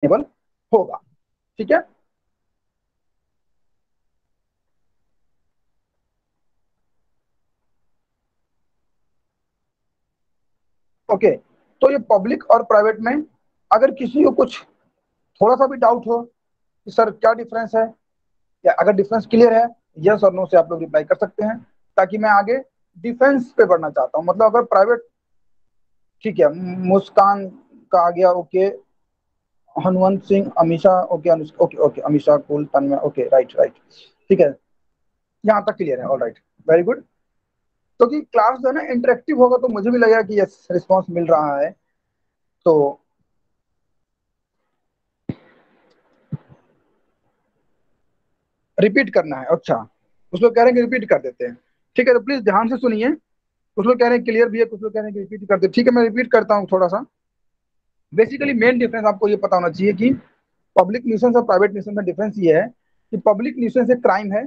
Maintainable होगा। ठीक है, ओके। तो ये पब्लिक और प्राइवेट में अगर किसी को कुछ थोड़ा सा भी डाउट हो कि सर क्या डिफरेंस है, या अगर डिफरेंस क्लियर है, यस और नो से आप लोग रिप्लाई कर सकते हैं, ताकि मैं आगे डिफेंस पे बढ़ना चाहता हूँ। मतलब अगर प्राइवेट, ठीक है, मुस्कान का आ गया, okay, Hanuvant Singh, Amisha, okay, okay okay, Amisha, कुल, तन्मय, ओके, राइट राइट, ठीक है, यहाँ तक क्लियर है, ऑल राइट, वेरी गुड। तो कि क्लास जो है ना इंटरेक्टिव होगा, तो मुझे भी लगेगा कि यस रिस्पॉन्स मिल रहा है। तो रिपीट करना है, अच्छा, उसको कह रहे हैं कि रिपीट कर देते हैं। ठीक है, तो प्लीज ध्यान से सुनिए। कुछ लोग कह रहे हैं क्लियर भी है, कुछ लोग कह रहे हैं कि रिपीट कर दे। ठीक है, मैं रिपीट करता हूँ थोड़ा सा। बेसिकली मेन डिफरेंस आपको ये पता होना चाहिए कि पब्लिक न्यूसेंस और प्राइवेट न्यूसेंस में डिफरेंस ये है कि पब्लिक न्यूसेंस एक क्राइम है,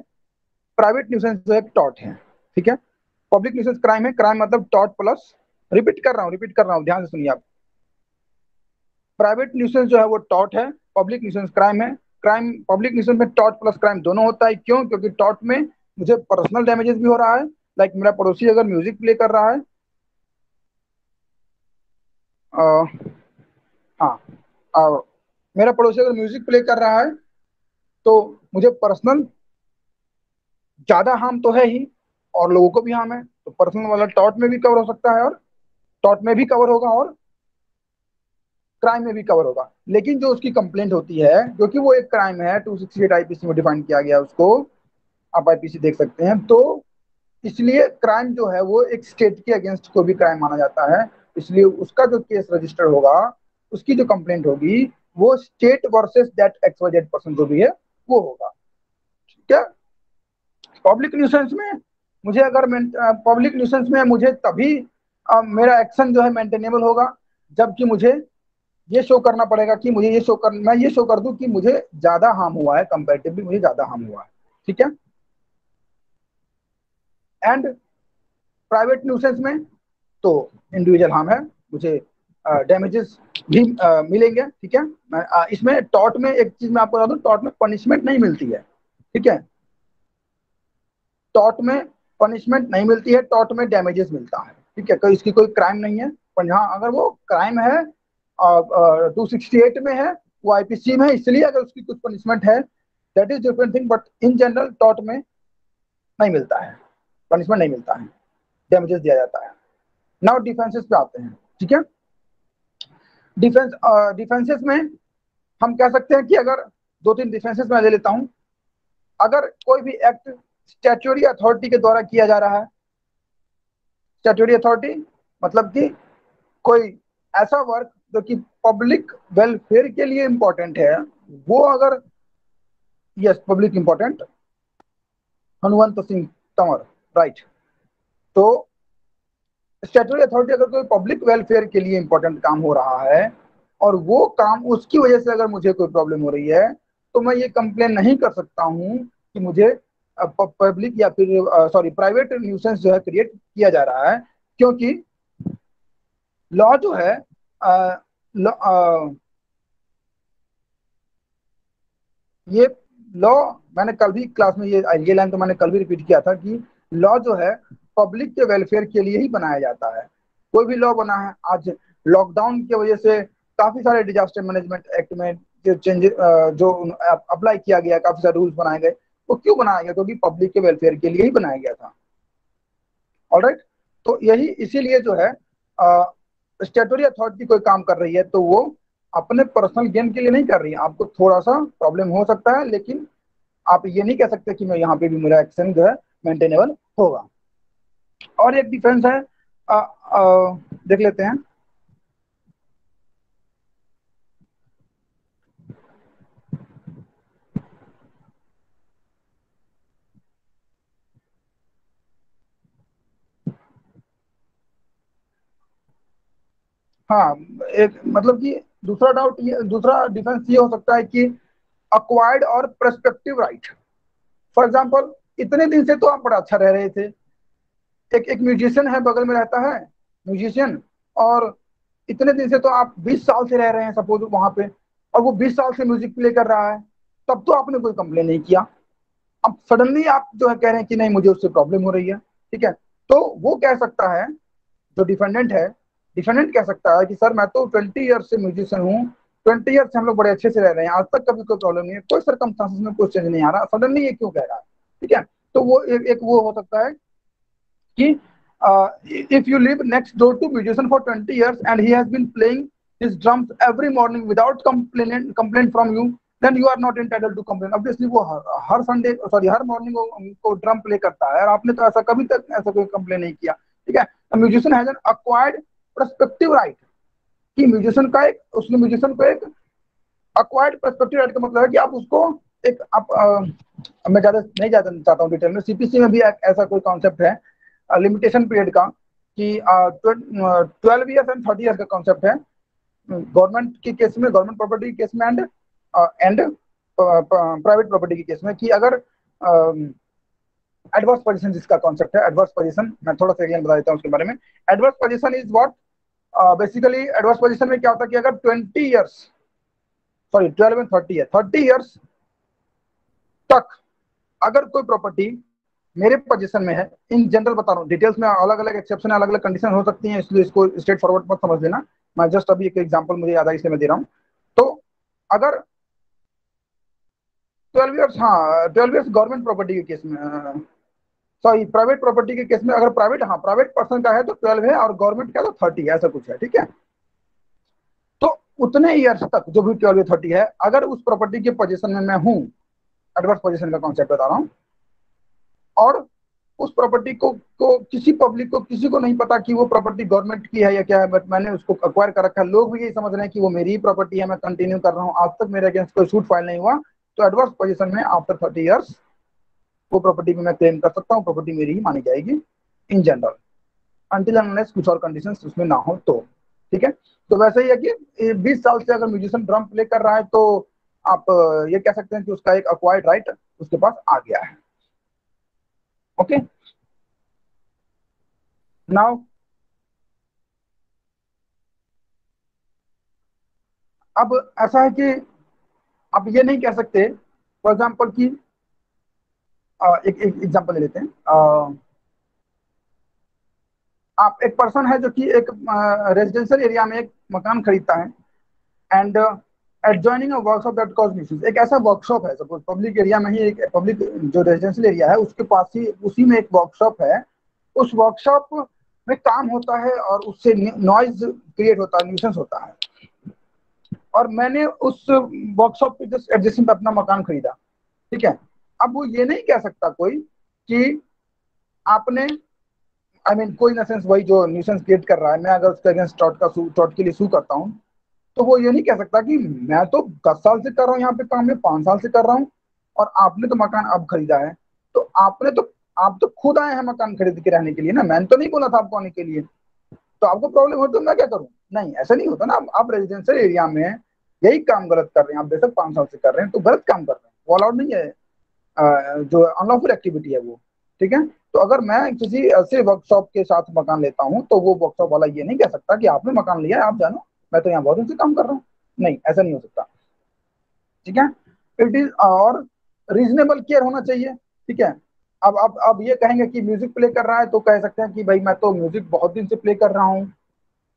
प्राइवेट न्यूसेंस जो है टॉट है। ठीक है, पब्लिक न्यूसेंस क्राइम है, क्राइम मतलब टॉट प्लस, रिपीट कर रहा हूँ, ध्यान से सुनिए आप। प्राइवेट न्यूसेंस जो है वो टॉट है, पब्लिक न्यूसेंस क्राइम है। क्राइम, पब्लिक न्यूसेंस में टॉट प्लस क्राइम दोनों होता है। क्यों? क्योंकि टॉट में मुझे पर्सनल डैमेजेस भी हो रहा है, लाइक मेरा पड़ोसी अगर म्यूजिक प्ले कर रहा है, आ, हाँ, मेरा पड़ोसी अगर म्यूजिक प्ले कर रहा है, तो मुझे पर्सनल ज्यादा हार्म तो है ही, और लोगों को भी हार्म है, तो पर्सनल वाला टॉट में भी कवर हो सकता है, और टॉट में भी कवर होगा, और क्राइम में भी कवर होगा। लेकिन जो उसकी कंप्लेंट होती है, क्योंकि वो एक क्राइम है, 268 आईपीसी में डिफाइन किया गया उसको, आप आईपीसी देख सकते हैं, तो इसलिए क्राइम जो है वो एक स्टेट के अगेंस्ट को भी क्राइम माना जाता है। इसलिए उसका जो केस रजिस्टर होगा, उसकी जो कंप्लेंट होगी, वो state versus that XYZ person जो भी है वो होगा। ठीक है, पब्लिक न्यूसेंस में मुझे अगर पब्लिक न्यूसेंस में मुझे तभी मेरा एक्शन जो है मेंटेनेबल होगा, जबकि मुझे ये शो करना पड़ेगा कि मुझे ये शो कर, मैं ये शो कर दूं कि मुझे ज्यादा हार्म हुआ है, कंपेरेटिवली मुझे ज्यादा हार्म हुआ है। ठीक है, एंड प्राइवेट न्यूसेंस में तो इंडिविजुअल हार्म है, मुझे डैमेजेस भी मिलेंगे। ठीक है, इसमें टॉर्ट में एक चीज मैं आपको बता दूं, टॉर्ट में पनिशमेंट नहीं मिलती है। ठीक है, टॉर्ट में पनिशमेंट नहीं मिलती है, टॉर्ट में डैमेजेस मिलता है। ठीक है, कोई इसकी कोई क्राइम नहीं है, पर हाँ अगर वो क्राइम है 268 में है, वो आईपीसी में है, इसलिए अगर उसकी कुछ पनिशमेंट है, that is different thing, but in general tort में नहीं मिलता है, पनिशमेंट नहीं मिलता है, डैमेजेस दिया जाता है। नाउ डिफेंसेस पे आते हैं। ठीक है, डिफेंसेस में हम कह सकते हैं कि अगर दो तीन डिफेंसेस में ले लेता हूं, अगर कोई भी एक्ट स्टैट्यूटरी अथॉरिटी के द्वारा किया जा रहा है, स्टैट्यूटरी अथॉरिटी मतलब कि कोई ऐसा वर्क जो कि पब्लिक वेलफेयर के लिए इंपॉर्टेंट है, वो अगर, yes public important, Hanuvant Singh Tanwar, right. तो स्टैट्यूटरी अथॉरिटी अगर कोई पब्लिक वेलफेयर के लिए इंपॉर्टेंट काम हो रहा है, और वो काम उसकी वजह से अगर मुझे कोई प्रॉब्लम हो रही है, तो मैं ये कंप्लेन नहीं कर सकता हूँ कि मुझे पब्लिक या फिर सॉरी प्राइवेट न्यूसेंस जो है क्रिएट किया जा रहा है। क्योंकि लॉ जो है, अ, ये लॉ, मैंने कल भी क्लास में ये लाइन तो मैंने कल भी रिपीट किया था कि लॉ जो है पब्लिक के वेलफेयर के लिए ही बनाया जाता है। कोई भी लॉ बना है आज, लॉकडाउन की वजह से काफी सारे डिजास्टर मैनेजमेंट एक्ट में जो चेंजेस जो अप्लाई किया गया, काफी सारे रूल्स बनाए गए, वो क्यों बनाया गया? क्योंकि पब्लिक के वेलफेयर के लिए ही बनाया गया था। ऑलराइट, तो यही इसीलिए जो है स्टेटोरी अथॉरिटी कोई काम कर रही है, तो वो अपने पर्सनल गेन के लिए नहीं कर रही है। आपको थोड़ा सा प्रॉब्लम हो सकता है, लेकिन आप ये नहीं कह सकते कि मैं यहाँ पे भी मेरा एक्शन जो है मेंटेनेबल होगा। और एक डिफरेंस है, देख लेते हैं। हाँ, एक मतलब कि दूसरा डाउट ये, दूसरा डिफरेंस ये हो सकता है कि अक्वायर्ड और प्रस्पेक्टिव राइट। फॉर एग्जाम्पल, इतने दिन से तो आप बड़ा अच्छा रह रहे थे, एक एक म्यूजिशियन है बगल में रहता है, म्यूजिशियन, और इतने दिन से तो आप 20 साल से रह रहे हैं सपोज वहां पे, और वो 20 साल से म्यूजिक प्ले कर रहा है, तब तो आपने कोई कंप्लेन नहीं किया। अब सडनली आप जो है कह रहे हैं कि नहीं मुझे उससे प्रॉब्लम हो रही है, ठीक है। तो वो कह सकता है, जो डिफेंडेंट है, डिफेंडेंट कह सकता है कि सर मैं तो 20 ईयर से म्यूजिशियन हूँ, 20 ईयर से हम लोग बड़े अच्छे से रह रहे हैं, आज तक कभी कोई प्रॉब्लम नहीं है, कोई सर्कमस्टांसेस में कुछ चेंज नहीं आ रहा, सडनली ये क्यों कह रहा है, ठीक है। तो वो एक वो हो सकता है कि if you live next door to musician for 20 years and he has been playing his drums every morning without complaint from you, then you are not entitled to complain। obviously वो हर संडे सॉरी हर morning को drum play करता है और आपने तो ऐसा कभी तक ऐसा कोई कंप्लेन नहीं किया, ठीक है। Musician has an acquired perspective right, कि म्यूजिशियन का एक उसने म्यूजिशियन को एक अक्वायर्ड पर्सपेक्टिव राइट का मतलब है कि आप उसको एक आप मैं ज्यादा नहीं जाना चाहता हूँ डिटेल में, सीपीसी में भी ऐसा कोई कॉन्सेप्ट है लिमिटेशन पीरियड का, कि 12 ईयर्स एंड 30 ईयर्स का कॉन्सेप्ट है गवर्नमेंट के केस में, गवर्नमेंट प्रॉपर्टी के केस में, एंड प्राइवेट प्रॉपर्टी के केस में, कि अगर एडवर्स पोजीशन जिसका कॉन्सेप्ट है, एडवर्स पोजीशन मैं थोड़ा सा बता देता हूँ उसके बारे में। Adverse position is what, basically adverse position में क्या होता है कि अगर 20 ईयर्स सॉरी 12 एंड 30 है, 30 ईयर्स तक अगर कोई प्रॉपर्टी मेरे पोजीशन में है, इन जनरल बता रहा हूँ, डिटेल्स में अलग अलग एक्सेप्शन अलग अलग कंडीशन हो सकती हैं, इसलिए इसको स्ट्रेट फॉरवर्ड मत समझ लेना, मैं जस्ट अभी एक एग्जांपल मुझे याद है इसलिए मैं दे रहा हूँ। तो अगर 12 ईयर्स, हाँ 12 ईयर्स गवर्नमेंट प्रॉपर्टी के केस में, सॉरी प्राइवेट प्रॉपर्टी के केस में, अगर प्राइवेट, हाँ प्राइवेट पर्सन का है तो 12 है और गवर्नमेंट का तो 30 ऐसा कुछ है, ठीक है। तो उतने ईयर्स तक जो भी 12 30 है, अगर उस प्रॉपर्टी के पोजीशन में मैं हूँ, एडवर्स पोजीशन का कॉन्सेप्ट बता रहा हूँ, और उस प्रॉपर्टी को किसी पब्लिक को किसी को नहीं पता कि वो प्रॉपर्टी गवर्नमेंट की है या क्या है, बट मैंने उसको एक्वायर कर रखा है, लोग भी यही समझ रहे हैं कि वो मेरी ही प्रॉपर्टी है, मैं कंटिन्यू कर रहा हूँ, आज तक मेरे अगेंस्ट कोई सूट फाइल नहीं हुआ, तो एडवर्स पोजीशन में आफ्टर 30 ईयर्स वो प्रॉपर्टी में मैं क्लेम कर सकता हूँ, प्रॉपर्टी मेरी ही मानी जाएगी इन जनरल, अनटिल अनलेस कुछ और कंडीशंस उसमें ना हो तो, ठीक है। तो वैसे ही है कि 20 साल से अगर म्यूजिशियन ड्रम प्ले कर रहा है तो आप ये कह सकते हैं कि उसका एक अक्वायर्ड राइट उसके पास आ गया है। ओके, नाउ अब ऐसा है कि आप ये नहीं कह सकते, फॉर एग्जाम्पल कि एक एग्जाम्पल ले लेते हैं, आप एक पर्सन है जो कि एक रेजिडेंशियल एरिया में एक मकान खरीदता है, and adjoining a workshop that cause nuisance, एक ऐसा वर्कशॉप है, सपोज पब्लिक एरिया में ही एक पब्लिक जो रेजिडेंशियल एरिया है उसके पास ही उसी में एक वर्कशॉप है, उस वर्कशॉप में काम होता है और उससे नॉइज क्रिएट होता है, न्यूसेंस होता है, और मैंने उस वर्कशॉप के जस्ट एडजेसेंट अपना मकान खरीदा, ठीक है। अब वो ये नहीं कह सकता कोई कि आपने आई मीन कोई ना सेंस वही जो न्यूसेंस क्रिएट कर रहा है, मैं अगर उसके अगेंस्ट टॉट के लिए सू करता हूँ, तो वो ये नहीं कह सकता कि मैं तो 10 साल से कर रहा हूँ यहाँ पे काम, में 5 साल से कर रहा हूँ और आपने तो मकान अब खरीदा है, तो आपने तो आप तो खुद आए हैं मकान खरीद के रहने के लिए ना, मैंने तो नहीं बोला था आपको आने के लिए, तो आपको प्रॉब्लम हो तो मैं क्या करूँ, नहीं ऐसा नहीं होता ना। आप रेजिडेंशियल एरिया में यही काम गलत कर रहे हैं, आप बेशक 5 साल से कर रहे हैं तो गलत काम कर रहे हैं, वो अलाउड नहीं है, जो अनलॉफुल एक्टिविटी है वो, ठीक है। तो अगर मैं किसी ऐसे वर्कशॉप के साथ मकान लेता हूँ तो वो वर्कशॉप वाला ये नहीं कह सकता कि आपने मकान लिया है आप जानो, मैं तो यहाँ बहुत दिन से काम कर रहा हूँ, नहीं ऐसा नहीं हो सकता, ठीक है। इट इज और रीजनेबल केयर होना चाहिए, ठीक है। अब ये कहेंगे कि म्यूजिक प्ले कर रहा है तो कह सकते हैं कि भाई मैं तो म्यूजिक बहुत दिन से प्ले कर रहा हूँ,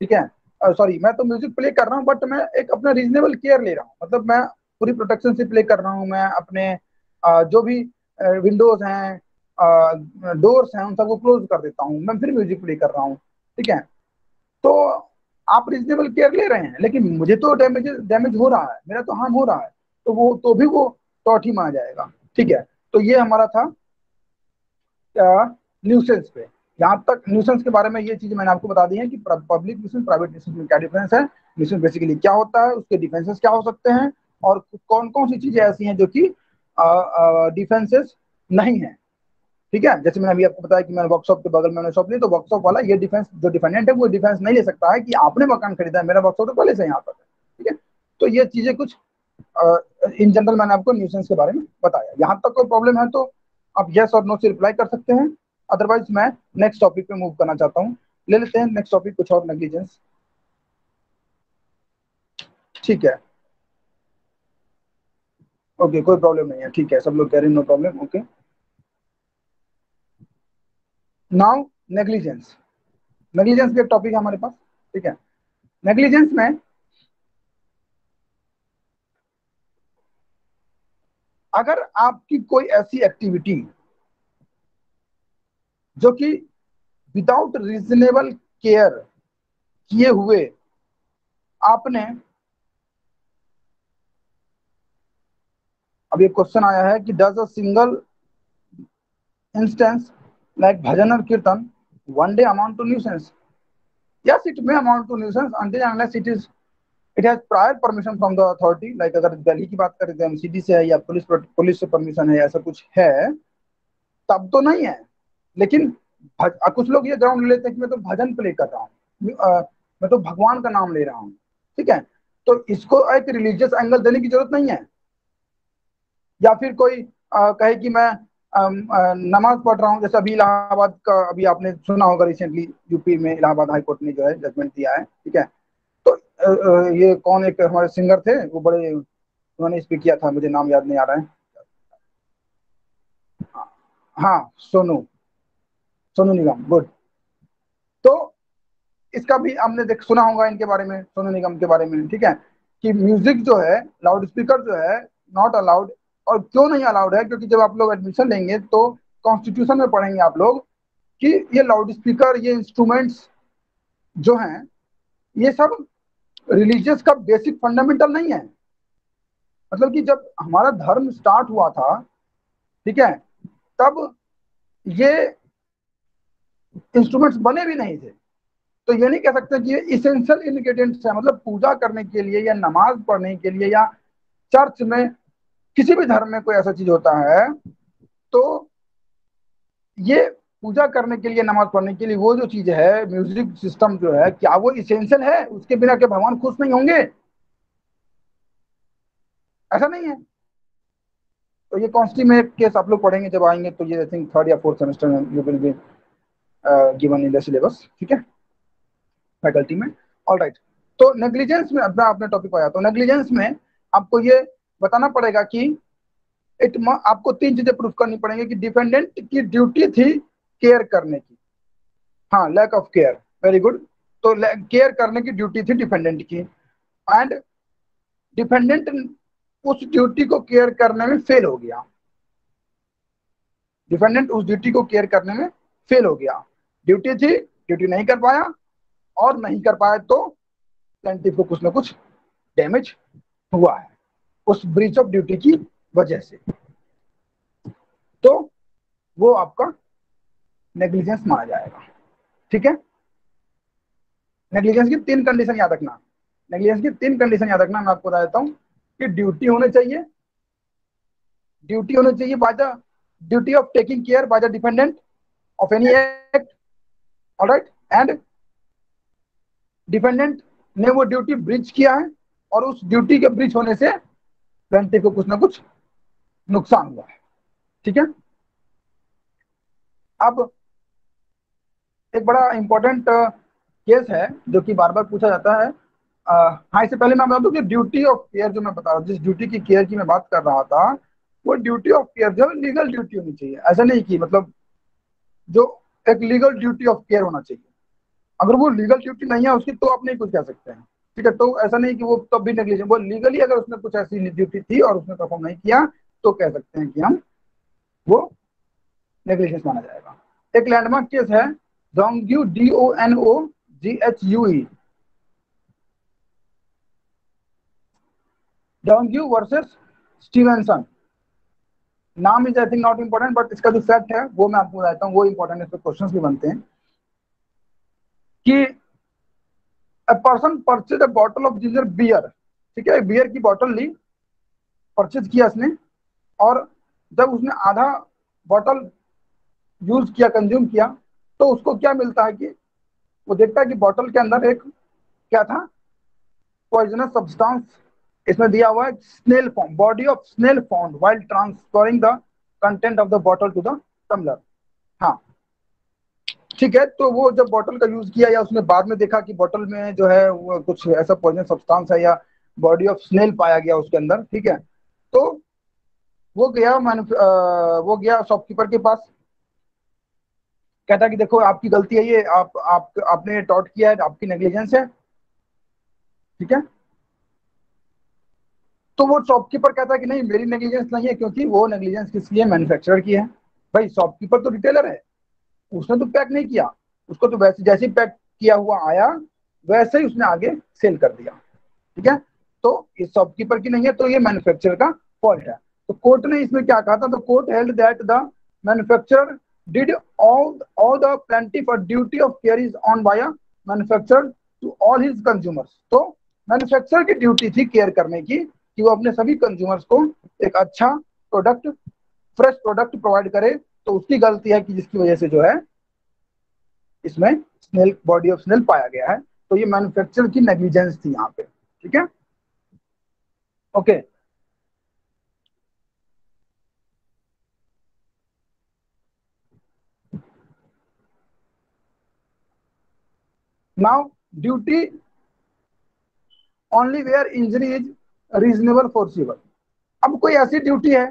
ठीक है, सॉरी मैं तो म्यूजिक प्ले कर रहा हूँ बट मैं एक अपना रीजनेबल केयर ले रहा हूँ, मतलब मैं पूरी प्रोटेक्शन से प्ले कर रहा हूँ, मैं अपने जो भी विंडोज हैं, डोर्स हैं, उन सबको क्लोज कर देता हूँ, मैं फिर म्यूजिक प्ले कर रहा हूँ, ठीक है। तो आप रीजनेबल केयर ले रहे हैं लेकिन मुझे तो डैमेज डैमेज हो रहा है, मेरा तो हार्म हो रहा है, तो वो तो भी वो टॉट ही माना जाएगा, ठीक है। तो ये हमारा था न्यूसेंस पे। यहाँ तक न्यूसेंस के बारे में ये चीज मैंने आपको बता दी है कि पब्लिक न्यूसेंस प्राइवेट न्यूसेंस में क्या डिफरेंस है, न्यूसेंस बेसिकली क्या होता है, उसके डिफेंसेस क्या हो सकते हैं, और कौन कौन सी चीजें ऐसी हैं जो कि डिफेंसेस नहीं है, ठीक है। जैसे मैंने अभी आपको बताया कि मैंने वर्कशॉप के बगल में मैंने शॉप ली, तो वर्कशॉप वाला ये डिफेंस जो डिफेंडेंट है वो डिफेंस नहीं ले सकता है कि आपने मकान खरीदा है, मेरा वर्कशॉप तो पहले से यहाँ पर है, ठीक है। तो ये चीजें कुछ इन जनरल मैंने आपको न्यूसेंस के बारे में बताया। यहाँ तक कोई प्रॉब्लम है तो आप यस और नो से रिप्लाई कर सकते हैं, अदरवाइज मैं नेक्स्ट टॉपिक पे मूव करना चाहता हूँ। ले लेते हैं नेक्स्ट टॉपिक, कुछ और नेग्लिजेंस, ठीक है। ओके, कोई प्रॉब्लम नहीं है, ठीक है, सब लोग कह रहे हैं no problem, okay. Now negligence. Negligence भी एक टॉपिक है हमारे पास, ठीक है। नेग्लिजेंस में अगर आपकी कोई ऐसी एक्टिविटी जो कि विदाउट रीजनेबल केयर किए हुए आपने, अब ये क्वेश्चन आया है कि does a single instance like bhajan और kirtan one day amount to nuisance? Yes, it may amount to nuisance until unless it has prior permission from the authority. Like अगर दिल्ली की बात करें तो एमसीडी से है या पुलिस से परमिशन है, ऐसा कुछ है, तब तो नहीं है। लेकिन कुछ लोग ये ग्राउंड लेते हैं कि मैं तो भजन प्ले कर रहा हूँ, मैं तो भगवान का नाम ले रहा हूँ, ठीक है, तो इसको एक रिलीजियस एंगल देने की जरूरत नहीं है। या फिर कोई कहे कि मैं नमाज पढ़ रहा हूँ, जैसे अभी इलाहाबाद का, अभी आपने सुना होगा रिसेंटली यूपी में इलाहाबाद हाई कोर्ट ने जो है जजमेंट दिया है, ठीक है। तो ये कौन, एक हमारे सिंगर थे वो बड़े, उन्होंने स्पीक किया था, मुझे नाम याद नहीं आ रहा है। हाँ, सोनू, सोनू निगम, गुड। तो इसका भी हमने देख सुना होगा इनके बारे में, सोनू निगम के बारे में, ठीक है, कि म्यूजिक जो है, लाउड स्पीकर जो है, नॉट अलाउड। और क्यों नहीं अलाउड है? क्योंकि जब आप लोग एडमिशन लेंगे तो कॉन्स्टिट्यूशन में पढ़ेंगे आप लोग कि ये लाउड स्पीकर, ये इंस्ट्रूमेंट्स जो हैं, ये सब रिलीजियस का बेसिक फंडामेंटल नहीं है। मतलब कि जब हमारा धर्म स्टार्ट हुआ था, ठीक है, तब ये इंस्ट्रूमेंट्स बने भी नहीं थे। तो ये नहीं कह सकते कि ये इसेंशियल इंग्रेडिएंट्स है, मतलब पूजा करने के लिए या नमाज पढ़ने के लिए या चर्च में, किसी भी धर्म में कोई ऐसा चीज होता है तो ये पूजा करने के लिए, नमाज पढ़ने के लिए, वो जो चीज है म्यूजिक सिस्टम जो है, क्या वो इसेंशियल है? उसके बिना के भगवान खुश नहीं होंगे? ऐसा नहीं है। तो ये कॉन्स्टी में एक केस आप लोग पढ़ेंगे जब आएंगे, तो ये आई थिंक थर्ड या फोर्थ सेमेस्टर में you will be given in the syllabus, ठीक है, फैकल्टी में। All right. तो नेग्लिजेंस में अपना अपने टॉपिक पर आया, तो नेग्लिजेंस में आपको ये बताना पड़ेगा कि आपको तीन चीजें प्रूफ करनी पड़ेंगी कि डिपेंडेंट की ड्यूटी थी केयर करने की। हाँ, lack of care, very good. तो केयर करने की ड्यूटी थी डिपेंडेंट की, एंड डिपेंडेंट उस ड्यूटी को केयर करने में फेल हो गया। डिपेंडेंट उस ड्यूटी को केयर करने में फेल हो गया। ड्यूटी थी, ड्यूटी नहीं कर पाया, और नहीं कर पाया तो प्लेंटिफ को कुछ ना कुछ डैमेज हुआ है उस ब्रीच ऑफ ड्यूटी की वजह से, तो वो आपका नेग्लिजेंस माना जाएगा, ठीक है। नेग्लिजेंस की तीन कंडीशन याद रखना। नेग्लिजेंस की तीन कंडीशन याद रखना, मैं आपको बता देता हूँ कि ड्यूटी होने चाहिए, ड्यूटी होनी चाहिए by the duty of taking care by the dependent of any act, alright, and dependent ने वो ड्यूटी ब्रीच किया है, और उस ड्यूटी के ब्रीच होने से प्लेंटिफ को कुछ ना कुछ नुकसान हुआ है, ठीक है। अब एक बड़ा इंपॉर्टेंट केस है जो कि बार बार पूछा जाता है। हाँ, इससे पहले मैं बता दूं कि ड्यूटी ऑफ केयर जो मैं बता रहा हूँ, जिस ड्यूटी की केयर की मैं बात कर रहा था, वो ड्यूटी ऑफ केयर जो है लीगल ड्यूटी होनी चाहिए। ऐसा नहीं कि मतलब जो एक लीगल ड्यूटी ऑफ केयर होना चाहिए। अगर वो लीगल ड्यूटी नहीं है उसकी, तो आप नहीं कुछ कह सकते हैं, ठीक है। तो ऐसा नहीं कि वो तब भी नेग्लिजेंट, वो लीगली अगर उसने कुछ ऐसी ड्यूटी थी और उसने परफॉर्म नहीं किया, तो कह सकते हैं कि हम वो नेग्लिजेंस माना जाएगा। एक लैंडमार्क केस है, डोंग्यू, DONOGHUE, डोंग्यू वर्सेस स्टीवेंसन। नाम is I think not important, but इसका जो फैक्ट है वो मैं आपको बताता हूँ, वो इंपॉर्टेंट है, इस पर क्वेश्चंस भी बनते हैं कि a person purchase a bottle of ginger beer, ठीक है, बियर की बॉटल ली, परचेज किया उसने, और जब उसने आधा बॉटल यूज किया, कंज्यूम किया, तो उसको क्या मिलता है कि वो देखता है कि बॉटल के अंदर एक क्या था, पॉइजनस सब्सटेंस। इसमें दिया हुआ है snail form, body of snail found while transferring the content of the bottle to the tumbler. हाँ, ठीक है। तो वो जब बॉटल का यूज किया, या उसने बाद में देखा कि बॉटल में जो है वो कुछ ऐसा पॉइजन सब्सटेंस है, या बॉडी ऑफ स्नेल पाया गया उसके अंदर, ठीक है, तो वो गया शॉपकीपर के पास, कहता कि देखो आपकी गलती है, ये आपने टॉट किया है, आपकी नेग्लिजेंस है। ठीक है, तो वो शॉपकीपर कहता है कि नहीं मेरी नेग्लिजेंस नहीं है, क्योंकि वो नेग्लिजेंस किसकी है, मैन्युफैक्चरर की है। भाई शॉपकीपर तो रिटेलर है, उसने तो पैक नहीं किया, उसको तो वैसे जैसे ही पैक किया हुआ आया वैसे ही उसने आगे सेल कर दिया। ठीक है, तो ये शॉपकीपर की नहीं है, तो ये मैन्युफैक्चरर का फॉल्ट है। तो कोर्ट ने इसमें क्या कहा था, तो court held that the manufacturer did all the plaintiff और duty of care is on by a manufacturer to all his consumers. तो मैन्युफैक्चरर की ड्यूटी थी केयर करने की, कि वो अपने सभी कंज्यूमर्स को एक अच्छा प्रोडक्ट, फ्रेश प्रोडक्ट प्रोवाइड करे। तो उसकी गलती है कि जिसकी वजह से जो है इसमें स्नेल, बॉडी ऑफ स्नेल पाया गया है। तो ये मैन्युफैक्चरर की नेग्लिजेंस थी यहाँ पे। ठीक है, okay. Now duty only where injury is reasonable foreseeable. अब कोई ऐसी ड्यूटी है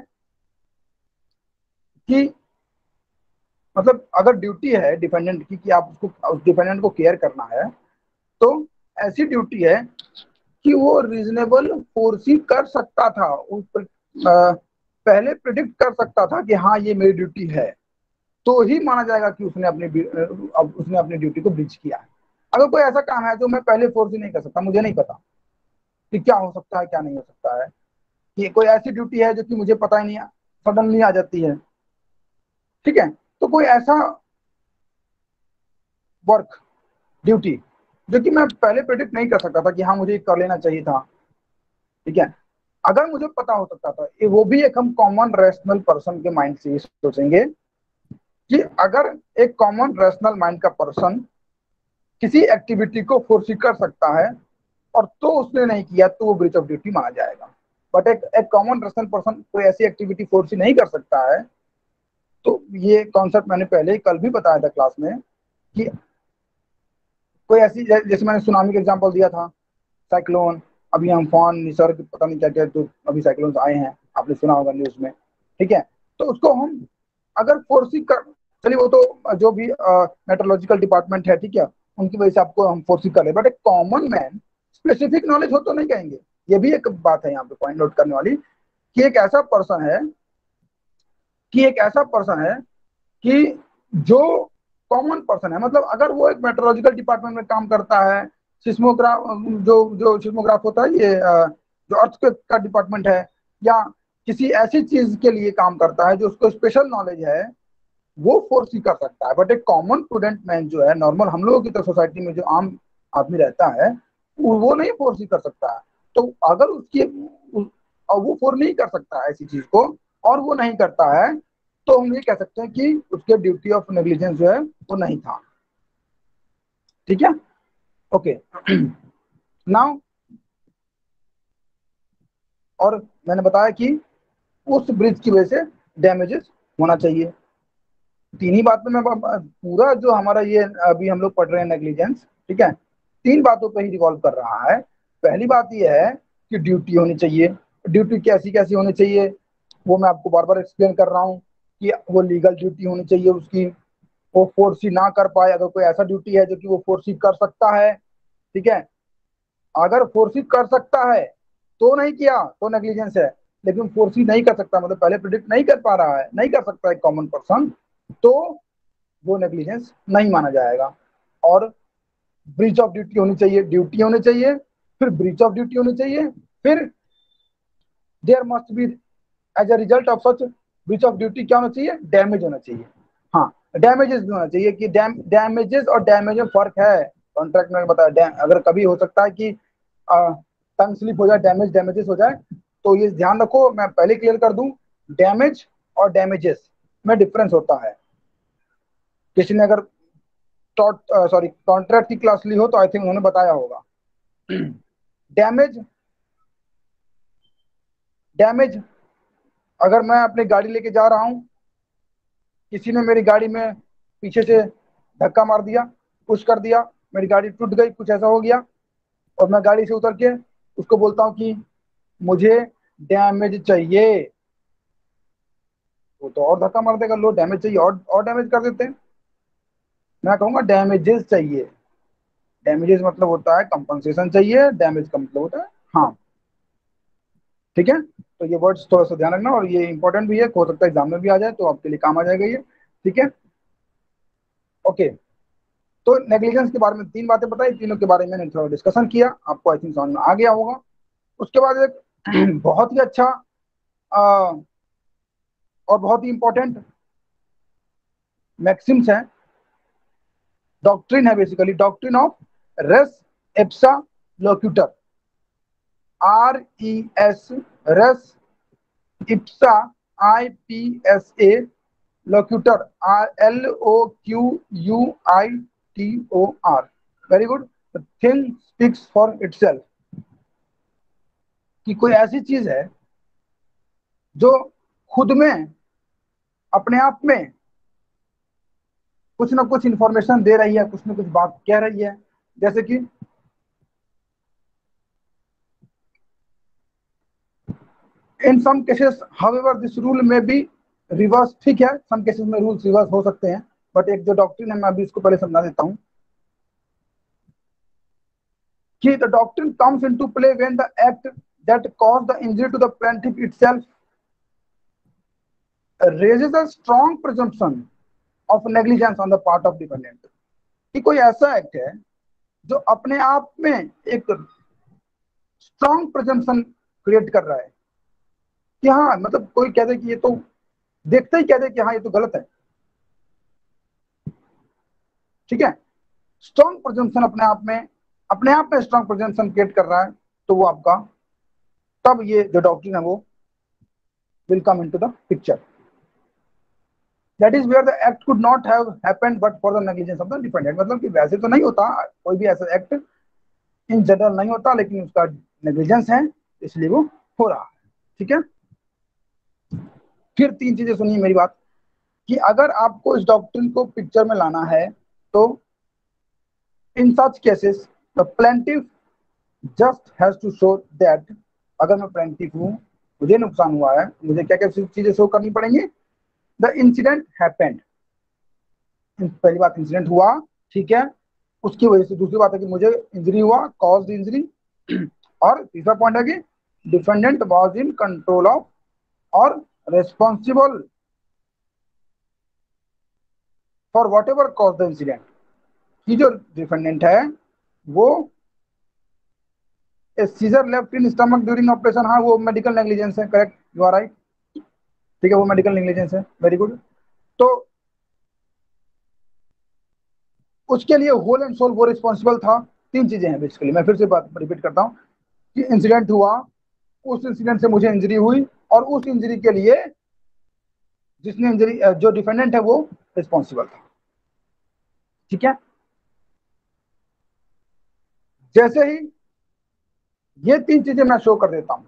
कि मतलब अगर ड्यूटी है डिपेंडेंट की कि आप उसको, उस डिपेंडेंट को केयर करना है, तो ऐसी ड्यूटी है कि वो रीजनेबल फोर्सी कर सकता था, पहले प्रिडिक्ट कर सकता था कि हाँ ये मेरी ड्यूटी है, तो ही माना जाएगा कि उसने अपनी ड्यूटी को ब्रीच किया है। अगर कोई ऐसा काम है जो मैं पहले फोर्सी नहीं कर सकता, मुझे नहीं पता कि क्या हो सकता है क्या नहीं हो सकता है, कि कोई ऐसी ड्यूटी है जो कि मुझे पता ही नहीं, सडनली आ जाती है। ठीक है, तो कोई ऐसा वर्क, ड्यूटी जो कि मैं पहले प्रेडिक्ट नहीं कर सकता था कि हाँ मुझे कर लेना चाहिए था। ठीक है, अगर मुझे पता हो सकता था, वो भी एक हम कॉमन रैशनल पर्सन के माइंड से सोचेंगे कि अगर एक कॉमन रैशनल माइंड का पर्सन किसी एक्टिविटी को फोर्स कर सकता है और तो उसने नहीं किया, तो वो ब्रीच ऑफ ड्यूटी माना जाएगा। बट एक कॉमन रैशनल पर्सन कोई ऐसी एक्टिविटी फोर्स नहीं कर सकता है। तो ये कॉन्सेप्ट मैंने पहले ही कल भी बताया था क्लास में, कि कोई ऐसी जैसे मैंने सुनामी का एग्जांपल दिया था, साइक्लोन, अभी अम्फान, निसर्ग, पता नहीं क्या क्या जो अभी साइक्लोन आए हैं, आपने सुना होगा न्यूज में। ठीक है, तो उसको हम अगर फोर्सिंग कर, चलिए वो तो जो भी मेट्रोलॉजिकल डिपार्टमेंट है, ठीक है, उनकी वजह से आपको हम फोर्सिंग कर रहे हैं, बट एक कॉमन मैन स्पेसिफिक नॉलेज हो तो नहीं कहेंगे। ये भी एक बात है यहाँ पे पॉइंट नोट करने वाली, कि एक ऐसा पर्सन है, कि एक ऐसा पर्सन है कि जो कॉमन पर्सन है, मतलब अगर वो एक मेट्रोलॉजिकल डिपार्टमेंट में काम करता है, सिस्मोग्राफ, जो जो सिस्मोग्राफ होता है, ये जो अर्थ का डिपार्टमेंट है, या किसी ऐसी चीज के लिए काम करता है जो उसको स्पेशल नॉलेज है, वो फोर्स ही कर सकता है। बट एक कॉमन स्टूडेंट मैन जो है, नॉर्मल हम लोगों की तो सोसाइटी में जो आम आदमी रहता है, वो नहीं फोर्स ही कर सकता है। तो अगर और वो फोर्स नहीं कर सकता है ऐसी चीज को, और वो नहीं करता है, तो हम ये कह सकते हैं कि उसके ड्यूटी ऑफ नेग्लिजेंस जो है वो नहीं था। ठीक है, ओके। नाउ, और मैंने बताया कि उस ब्रिज की वजह से डैमेजेस होना चाहिए। तीन ही बात में मैं पूरा जो हमारा ये अभी हम लोग पढ़ रहे हैं नेग्लिजेंस, ठीक है, तीन बातों पर ही रिवॉल्व कर रहा है। पहली बात ये है कि ड्यूटी होनी चाहिए। ड्यूटी कैसी कैसी होनी चाहिए वो मैं आपको बार बार एक्सप्लेन कर रहा हूँ, कि वो लीगल ड्यूटी होनी चाहिए उसकी, वो फोर्सी ना कर पाए। अगर कोई ऐसा ड्यूटी है जो कि वो फोर्सी कर सकता है, ठीक है, अगर फोर्सी कर सकता है तो नहीं किया तो नेग्लिजेंस है, लेकिन फोर्सी नहीं कर सकता, मतलब पहले प्रिडिक्ट नहीं कर पा रहा है, नहीं कर सकता एक कॉमन पर्सन, तो वो नेग्लिजेंस नहीं माना जाएगा। और ब्रीच ऑफ ड्यूटी होनी चाहिए, ड्यूटी होनी चाहिए, फिर ब्रीच ऑफ ड्यूटी होनी चाहिए, फिर there must be as a result of such breach of duty क्या होना चाहिए, डैमेज होना चाहिए। हाँ, डैमेजेस भी होना चाहिए, कि डैमेजेस और डैमेज में फर्क है। कॉन्ट्रैक्ट में बताया, अगर कभी हो सकता है कि टंग स्लिप हो जाए, डैमेजेस हो जाए, तो ये ध्यान रखो, मैं पहले क्लियर कर दूं, डैमेज और डैमेजेस में डिफरेंस होता है। किसी ने अगर सॉरी कॉन्ट्रैक्ट की क्लास ली हो तो आई थिंक उन्होंने बताया होगा। डैमेज, डैमेज, अगर मैं अपनी गाड़ी लेके जा रहा हूँ, किसी ने मेरी गाड़ी में पीछे से धक्का मार दिया, पुश कर दिया, मेरी गाड़ी टूट गई, कुछ ऐसा हो गया, और मैं गाड़ी से उतर के उसको बोलता हूँ कि मुझे डैमेज चाहिए, वो तो और धक्का मार देगा, लो डैमेज चाहिए और डैमेज कर देते हैं। मैं कहूंगा डैमेजेस चाहिए। डैमेजेस मतलब होता है कंपनसेशन चाहिए, डैमेज का मतलब होता है हाँ। ठीक है, तो ये वर्ड्स थोड़ा सा ध्यान रखना, और ये इंपॉर्टेंट भी है, हो सकता है एग्जाम में भी आ जाए, तो आपके लिए काम आ जाएगा ये। ठीक है, ओके। तो नेग्लिजेंस के बारे में तीन बातें बताई, तीनों के बारे में मैंने थोड़ा डिस्कशन किया, आपको आई थिंक समझ में आ गया होगा। उसके बाद एक बहुत ही अच्छा अ, और बहुत ही इंपॉर्टेंट मैक्सिम्स है, डॉक्ट्रिन है, basically doctrine of res ipsa loquitur, RES, res ipsa, IPSA, loquitur, LOQUITOR। Very good. Thing speaks for itself, कि कोई ऐसी चीज है जो खुद में अपने आप में कुछ ना कुछ इंफॉर्मेशन दे रही है, कुछ ना कुछ बात कह रही है। जैसे कि in some cases however this rule may be reversed, ठीक है, सम केसेस में रूल्स रिवर्स हो सकते हैं, बट एक जो डॉक्ट्रिन है मैं अभी इसको पहले समझा देता हूं, कि the doctrine comes into play when the act that cause the injury to the plaintiff itself raises a strong presumption of negligence on the part of defendant। कि कोई ऐसा एक्ट है जो अपने आप में एक स्ट्रॉन्ग प्रिजम्पशन क्रिएट कर रहा है, कि हाँ मतलब कोई कह दे कि ये तो, देखते ही कह दे कि हाँ ये तो गलत है। ठीक है, स्ट्रॉन्ग प्रिजम्पशन अपने आप में स्ट्रॉन्ग प्रिजम्पशन क्रिएट कर रहा है, तो वो आपका, तब ये जो डॉक्ट्रिन है वो will come into the picture. That is where the act could not have happened but for the negligence of the defendant. मतलब कि वैसे तो नहीं होता, कोई भी ऐसा एक्ट इन जनरल नहीं होता, लेकिन उसका नेग्लिजेंस है इसलिए वो हो रहा है। ठीक है, फिर तीन चीजें सुनिए मेरी बात, कि अगर आपको इस डॉक्ट्रिन को पिक्चर में लाना है, तो in such cases the plaintiff just has to show that, अगर मैं प्लेंटिफ हूं, मुझे नुकसान हुआ है, मुझे क्या क्या चीजें शो करनी पड़ेंगी। द इंसिडेंट हैपेंड, पहली बात इंसिडेंट हुआ, ठीक है, उसकी वजह से। दूसरी बात है कि मुझे इंजरी हुआ, कॉज इंजरी। और तीसरा पॉइंट है कि defendant was in control of और responsible for whatever cause the incident. कि जो डिफेंडेंट है वो scissor left in stomach during operation, हाँ वो मेडिकल नेग्लिजेंस है, करेक्ट, यू आर राइट। ठीक है, वो मेडिकल नेग्लिजेंस है, वेरी गुड। तो उसके लिए होल एंड सोल वो रिस्पॉन्सिबल था। तीन चीजें हैं बेसिकली, मैं फिर से बात रिपीट करता हूँ, कि इंसिडेंट हुआ, उस इंसिडेंट से मुझे इंजरी हुई, और उस इंजरी के लिए जिसने इंजरी, जो डिफेंडेंट है वो रिस्पॉन्सिबल था। ठीक है, जैसे ही ये तीन चीजें मैं शो कर देता हूं,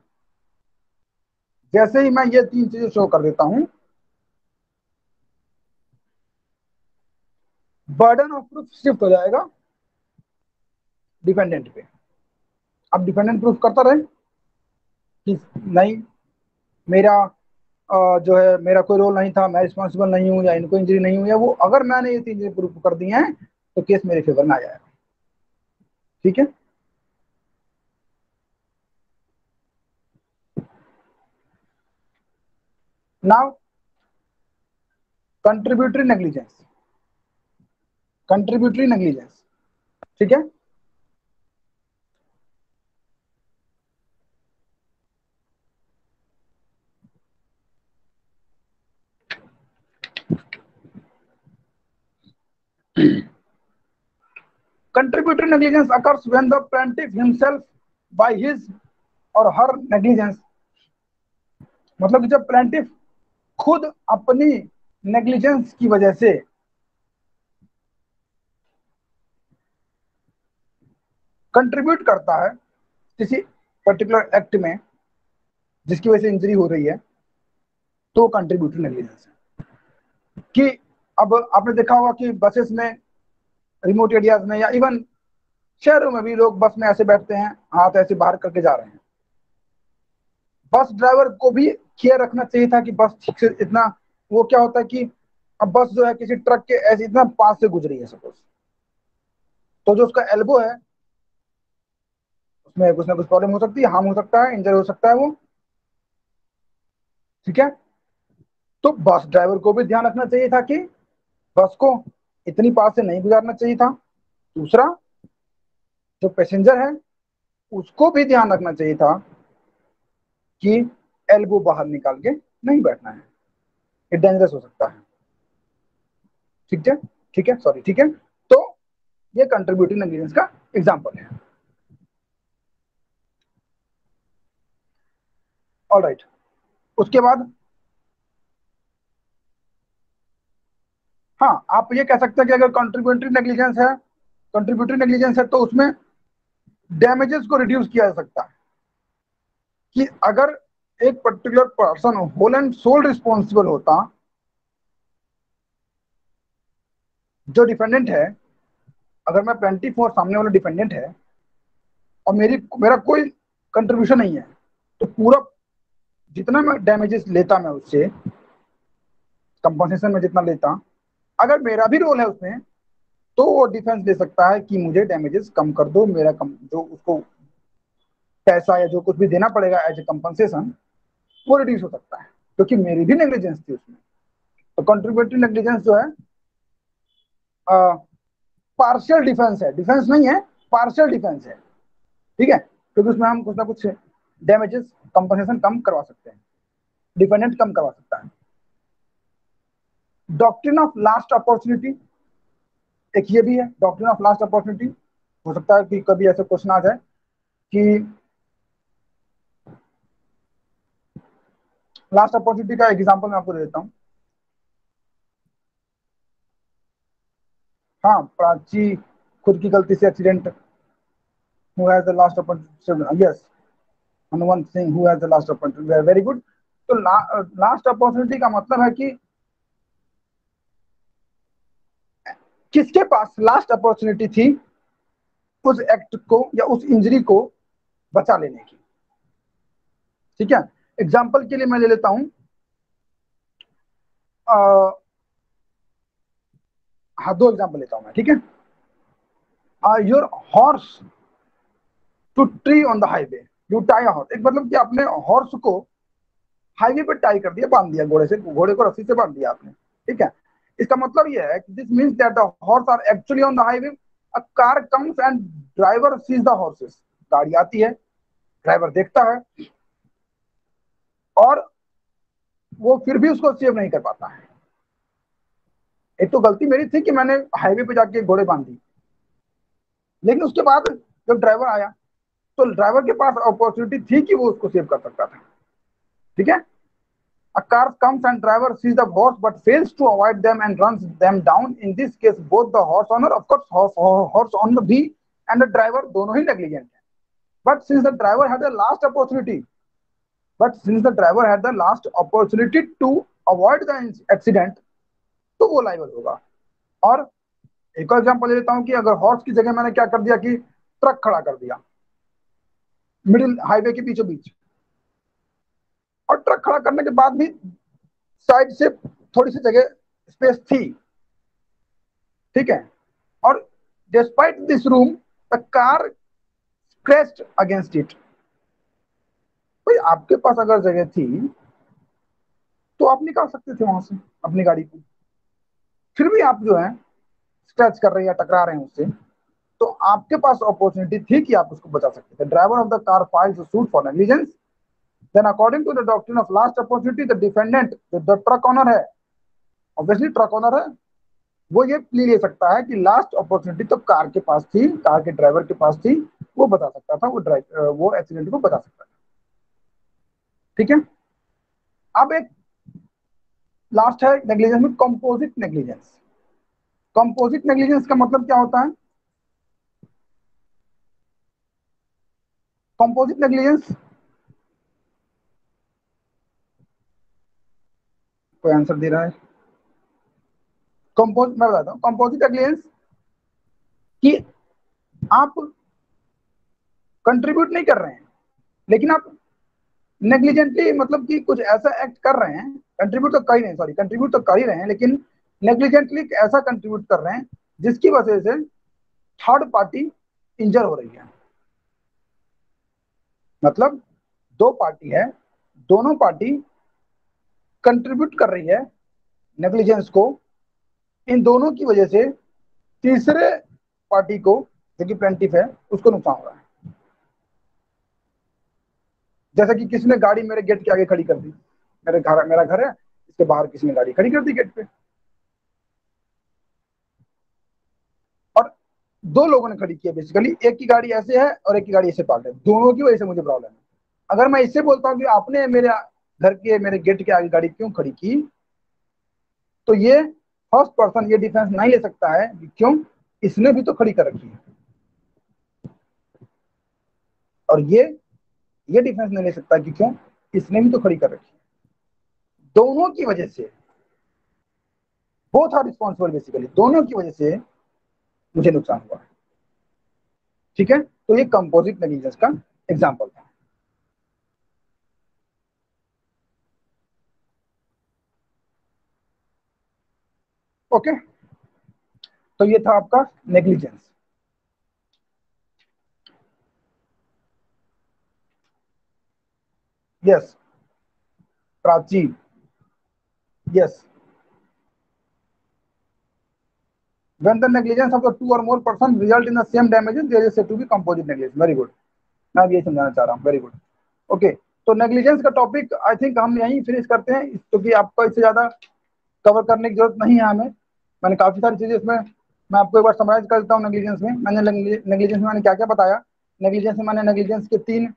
जैसे ही मैं ये तीन चीजें शो कर देता हूं, बर्डन ऑफ प्रूफ शिफ्ट हो जाएगा डिपेंडेंट पे। अब डिपेंडेंट प्रूफ करता रहे कि नहीं, मेरा जो है मेरा कोई रोल नहीं था, मैं रिस्पॉन्सिबल नहीं हूं, या इनको इंजरी नहीं हुई है, वो अगर मैंने ये तीन चीजें प्रूफ कर दी हैं तो केस मेरे फेवर में आ जाएगा। ठीक है, now contributory negligence, contributory negligence. ठीक है, contributory negligence occurs when the plaintiff himself by his or her negligence, मतलब कि जब प्लेंटिफ खुद अपनी नेग्लिजेंस की वजह से कंट्रीब्यूट करता है किसी पर्टिकुलर एक्ट में जिसकी वजह से इंजरी हो रही है, तो कंट्रीब्यूटरी नेग्लिजेंस है। कि अब आपने देखा होगा कि बसेस में, रिमोट एरियाज में, या इवन शहरों में भी लोग बस में ऐसे बैठते हैं, हाथ ऐसे बाहर करके जा रहे हैं। बस ड्राइवर को भी केयर रखना चाहिए था कि बस ठीक से इतना वो क्या होता है कि अब बस जो है किसी ट्रक के ऐसे इतना पास से गुजरी है सपोज, तो जो उसका एल्बो है उसमें कुछ ना कुछ प्रॉब्लम हो सकती है, हार्म हो सकता है, इंजर हो सकता है वो। ठीक है, तो बस ड्राइवर को भी ध्यान रखना चाहिए था कि बस को इतनी पास से नहीं गुजारना चाहिए था। दूसरा, जो पैसेंजर है उसको भी ध्यान रखना चाहिए था कि एल्बो बाहर निकाल के नहीं बैठना है, ये डेंजरस हो सकता है। ठीक है, ठीक है, सॉरी, ठीक है। तो ये कंट्रीब्यूटिंग नेग्लिजेंस का एग्जांपल है। ऑल राइट, उसके बाद हाँ, आप ये कह सकते हैं कि अगर कंट्रीब्यूटरी नेग्लिजेंस है तो उसमें डैमेजेस को रिड्यूस किया जा सकता है कि अगर एक particular person whole and sole responsible होता, जो डिफेंडेंट है, अगर मैं प्लेंटिफ हूं और सामने वाला डिफेंडेंट है और मेरा कोई कंट्रीब्यूशन नहीं है, तो पूरा जितना मैं डैमेजेस लेता मैं उससे कंपनसेशन में जितना लेता, अगर मेरा भी रोल है उसमें, तो वो डिफेंस ले सकता है कि मुझे डैमेजेस कम कर दो, मेरा कम जो उसको पैसा या जो कुछ भी देना पड़ेगा एज ए कंपनसेशन, वो रिड्यूस हो सकता है क्योंकि मेरी भी नेग्लिजेंस थी उसमें। तो कंट्रीब्यूटरी नेग्लिजेंस जो है पार्शियल डिफेंस है, डिफेंस नहीं है, पार्शियल डिफेंस है। ठीक है, क्योंकि उसमें हम कुछ ना कुछ डैमेजेस कंपनसेशन कम करवा सकते हैं, डिपेंडेंट कम करवा सकता है। डॉक्ट्रिन ऑफ लास्ट अपॉर्चुनिटी, एक ये भी है डॉक्ट्रिन ऑफ लास्ट अपॉर्चुनिटी। हो सकता है कि कभी ऐसा क्वेश्चन आ जाए कि लास्ट अपॉर्चुनिटी का एग्जांपल मैं आपको दे देता हूँ। हाँ, प्राची खुद की गलती से accident, who has the last opportunity, yes, Hanumant Singh who has the last opportunity, very good. तो लास्ट अपॉर्चुनिटी का मतलब है कि किसके पास लास्ट अपॉर्चुनिटी थी उस एक्ट को या उस इंजरी को बचा लेने की। ठीक है, एग्जाम्पल के लिए मैं ले लेता हूं, हाँ, दो एग्जाम्पल लेता हूं मैं। ठीक है, your horse to tree on the highway, you tie a horse, एक मतलब कि आपने हॉर्स को हाईवे पे टाई कर दिया, बांध दिया, घोड़े से, घोड़े को रस्सी से बांध दिया आपने। ठीक है, इसका मतलब यह है कि this means that the horse are actually on the highway, a car comes and driver sees the horses, गाड़ी आती है, ड्राइवर देखता है और वो फिर भी उसको सेव नहीं कर पाता है। एक तो गलती मेरी थी कि मैंने हाईवे पे जाके घोड़े बांध दी, लेकिन उसके बाद जब ड्राइवर आया तो ड्राइवर के पास अपॉर्चुनिटी थी कि वो उसको सेव कर सकता था। ठीक है, a car comes and driver sees the horse but fails to avoid them and runs them down. In this case both the horse owner, of course horse owner भी and the driver दोनों ही negligent है, but since the driver had the last opportunity, to avoid the accident, तो वो liable होगा। और एक और example ले लेता हूं कि अगर हॉर्स की जगह मैंने क्या कर दिया कि ट्रक खड़ा कर दिया मिडिल हाईवे के बीचों बीच, और ट्रक खड़ा करने के बाद भी साइड से थोड़ी सी जगह स्पेस थी। ठीक है, और despite this room the car crashed against it, भाई आपके पास अगर जगह थी तो आप निकाल सकते थे वहां से अपनी गाड़ी को, फिर भी आप जो है स्क्रैच कर रहे हैं या टकरा रहे हैं उससे, तो आपके पास अपॉर्चुनिटी थी कि आप उसको बचा सकते थे। Driver of the car files suit for negligence, then according to the doctrine of last opportunity the defendant, जो ट्रक ऑनर है, ऑब्वियसली ट्रक ऑनर है, वो ये प्ली ले सकता है कि लास्ट अपॉर्चुनिटी तो कार के पास थी, कार के ड्राइवर के पास थी, वो बता सकता था, वो एक्सीडेंट को बता सकता था। ठीक है, अब एक लास्ट है नेग्लिजेंस में कंपोजिट नेग्लिजेंस। कंपोजिट नेग्लिजेंस का मतलब क्या होता है? कंपोजिट नेग्लिजेंस, कोई आंसर दे रहा है? कंपोज मैं बताता हूँ, कंपोजिट नेग्लिजेंस कि आप कंट्रीब्यूट नहीं कर रहे हैं लेकिन आप नेग्लिजेंटली मतलब कि कुछ ऐसा एक्ट कर रहे हैं, कंट्रीब्यूट तो कर ही रहे हैं, सॉरी कंट्रीब्यूट तो कर ही रहे हैं, लेकिन नेग्लिजेंटली ऐसा कंट्रीब्यूट कर रहे हैं जिसकी वजह से थर्ड पार्टी इंजर हो रही है। मतलब दो पार्टी है, दोनों पार्टी कंट्रीब्यूट कर रही है नेग्लिजेंस को, इन दोनों की वजह से तीसरे पार्टी को, जो कि प्लेंटिफ है, उसको नुकसान हो रहा है। जैसे कि किसी ने गाड़ी मेरे गेट के आगे खड़ी कर दी, मेरा घर है, इसके बाहर किसी ने गाड़ी खड़ी कर दी गेट पे, और दो लोगों ने खड़ी की है बेसिकली, एक की गाड़ी ऐसे है और एक की गाड़ी ऐसे पार्क है, दोनों की वजह से मुझे प्रॉब्लम है। अगर मैं इससे बोलता हूँ कि आपने मेरे घर के मेरे गेट के आगे गाड़ी क्यों खड़ी की, तो ये फर्स्ट पर्सन ये डिफेंस नहीं ले सकता है कि क्यों, इसने भी तो खड़ी कर रखी है। और ये डिफेंस नहीं ले सकता कि क्यों, इसने भी तो खड़ी कर रखी है। दोनों की वजह से, बोथ आर रिस्पॉन्सिबल, बेसिकली दोनों की वजह से मुझे नुकसान हुआ है। ठीक है, तो ये कंपोजिट नेग्लिजेंस का एग्जाम्पल था। ओके, तो ये था आपका negligence. Yes, Prachi, yes, when the negligence of the two or more person result in the same damages, there is said to be composite negligence. Very good, मैं अब यही समझाना चाह रहा हूँ। Very good. ओके, तो नेग्लिजेंस का टॉपिक आई थिंक हम यहीं फिनिश करते हैं, क्योंकि आपको इससे ज्यादा कवर करने की जरूरत नहीं है हमें। मैंने काफी सारी चीजें इसमें, मैं आपको एक बार समराइज कर देता हूँ। नेग्लिजेंस में नेग्लिजेंस में मैंने क्या क्या बताया। नेग्लिजेंस में मैंने नेग्लिजेंस के तीन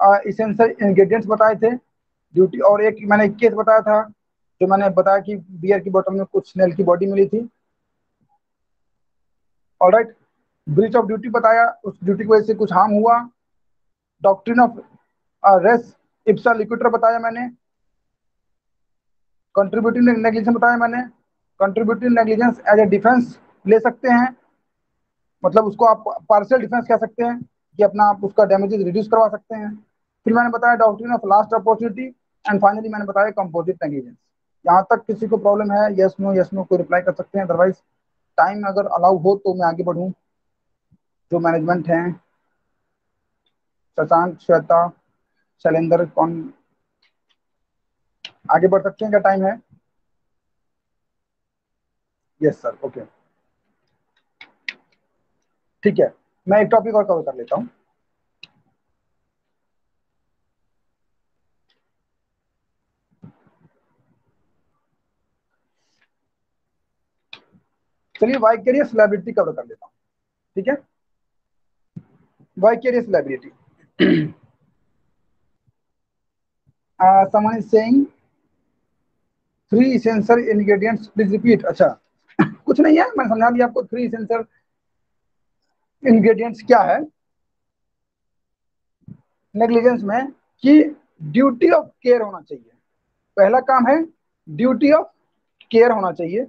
इसेंशियल इंग्रेडिएंट्स बताए थे, ड्यूटी, और एक मैंने एक केस बताया था जो मैंने बताया कि बियर की बोतल में कुछ स्नेल की बॉडी मिली थी। ऑलराइट, ब्रीच ऑफ ड्यूटी बताया, उस ड्यूटी की वजह से कुछ हार्म हुआ। डॉक्ट्रिन ऑफ रेस इप्सा लिक्विटर बताया मैंने। कंट्रीब्यूटिव नेग्लिजेंस बताया मैंने। Contributive negligence as a defence ले सकते हैं, मतलब उसको आप पार्शियल डिफेंस कह सकते हैं कि अपना आप उसका डैमेजेस रिड्यूस करवा सकते हैं। फिर मैंने बताया doctrine of last opportunity, and finally मैंने बताया कंपोजिट नेग्लिजेंस। यहाँ तक किसी को प्रॉब्लम है, यस नो को रिप्लाई कर सकते हैं, अदरवाइज टाइम अगर अलाउ हो तो मैं आगे बढ़ूँ। जो मैनेजमेंट हैं, शशांक, श्वेता, शैलेंद्र, कौन आगे बढ़ सकते हैं? क्या टाइम है? यस सर, ओके, ठीक है, मैं एक टॉपिक और कवर कर लेता हूँ। चलिए वाइकेरियस लायबिलिटी कवर कर लेता हूँ। ठीक है, vicarious liability. someone is saying three essential ingredients, please repeat. अच्छा, कुछ नहीं है, मैंने समझा दिया आपको थ्री इसेंशियल इंग्रेडिएंट्स क्या है नेग्लिजेंस में, कि ड्यूटी ऑफ केयर होना चाहिए। पहला काम है ड्यूटी ऑफ केयर होना चाहिए,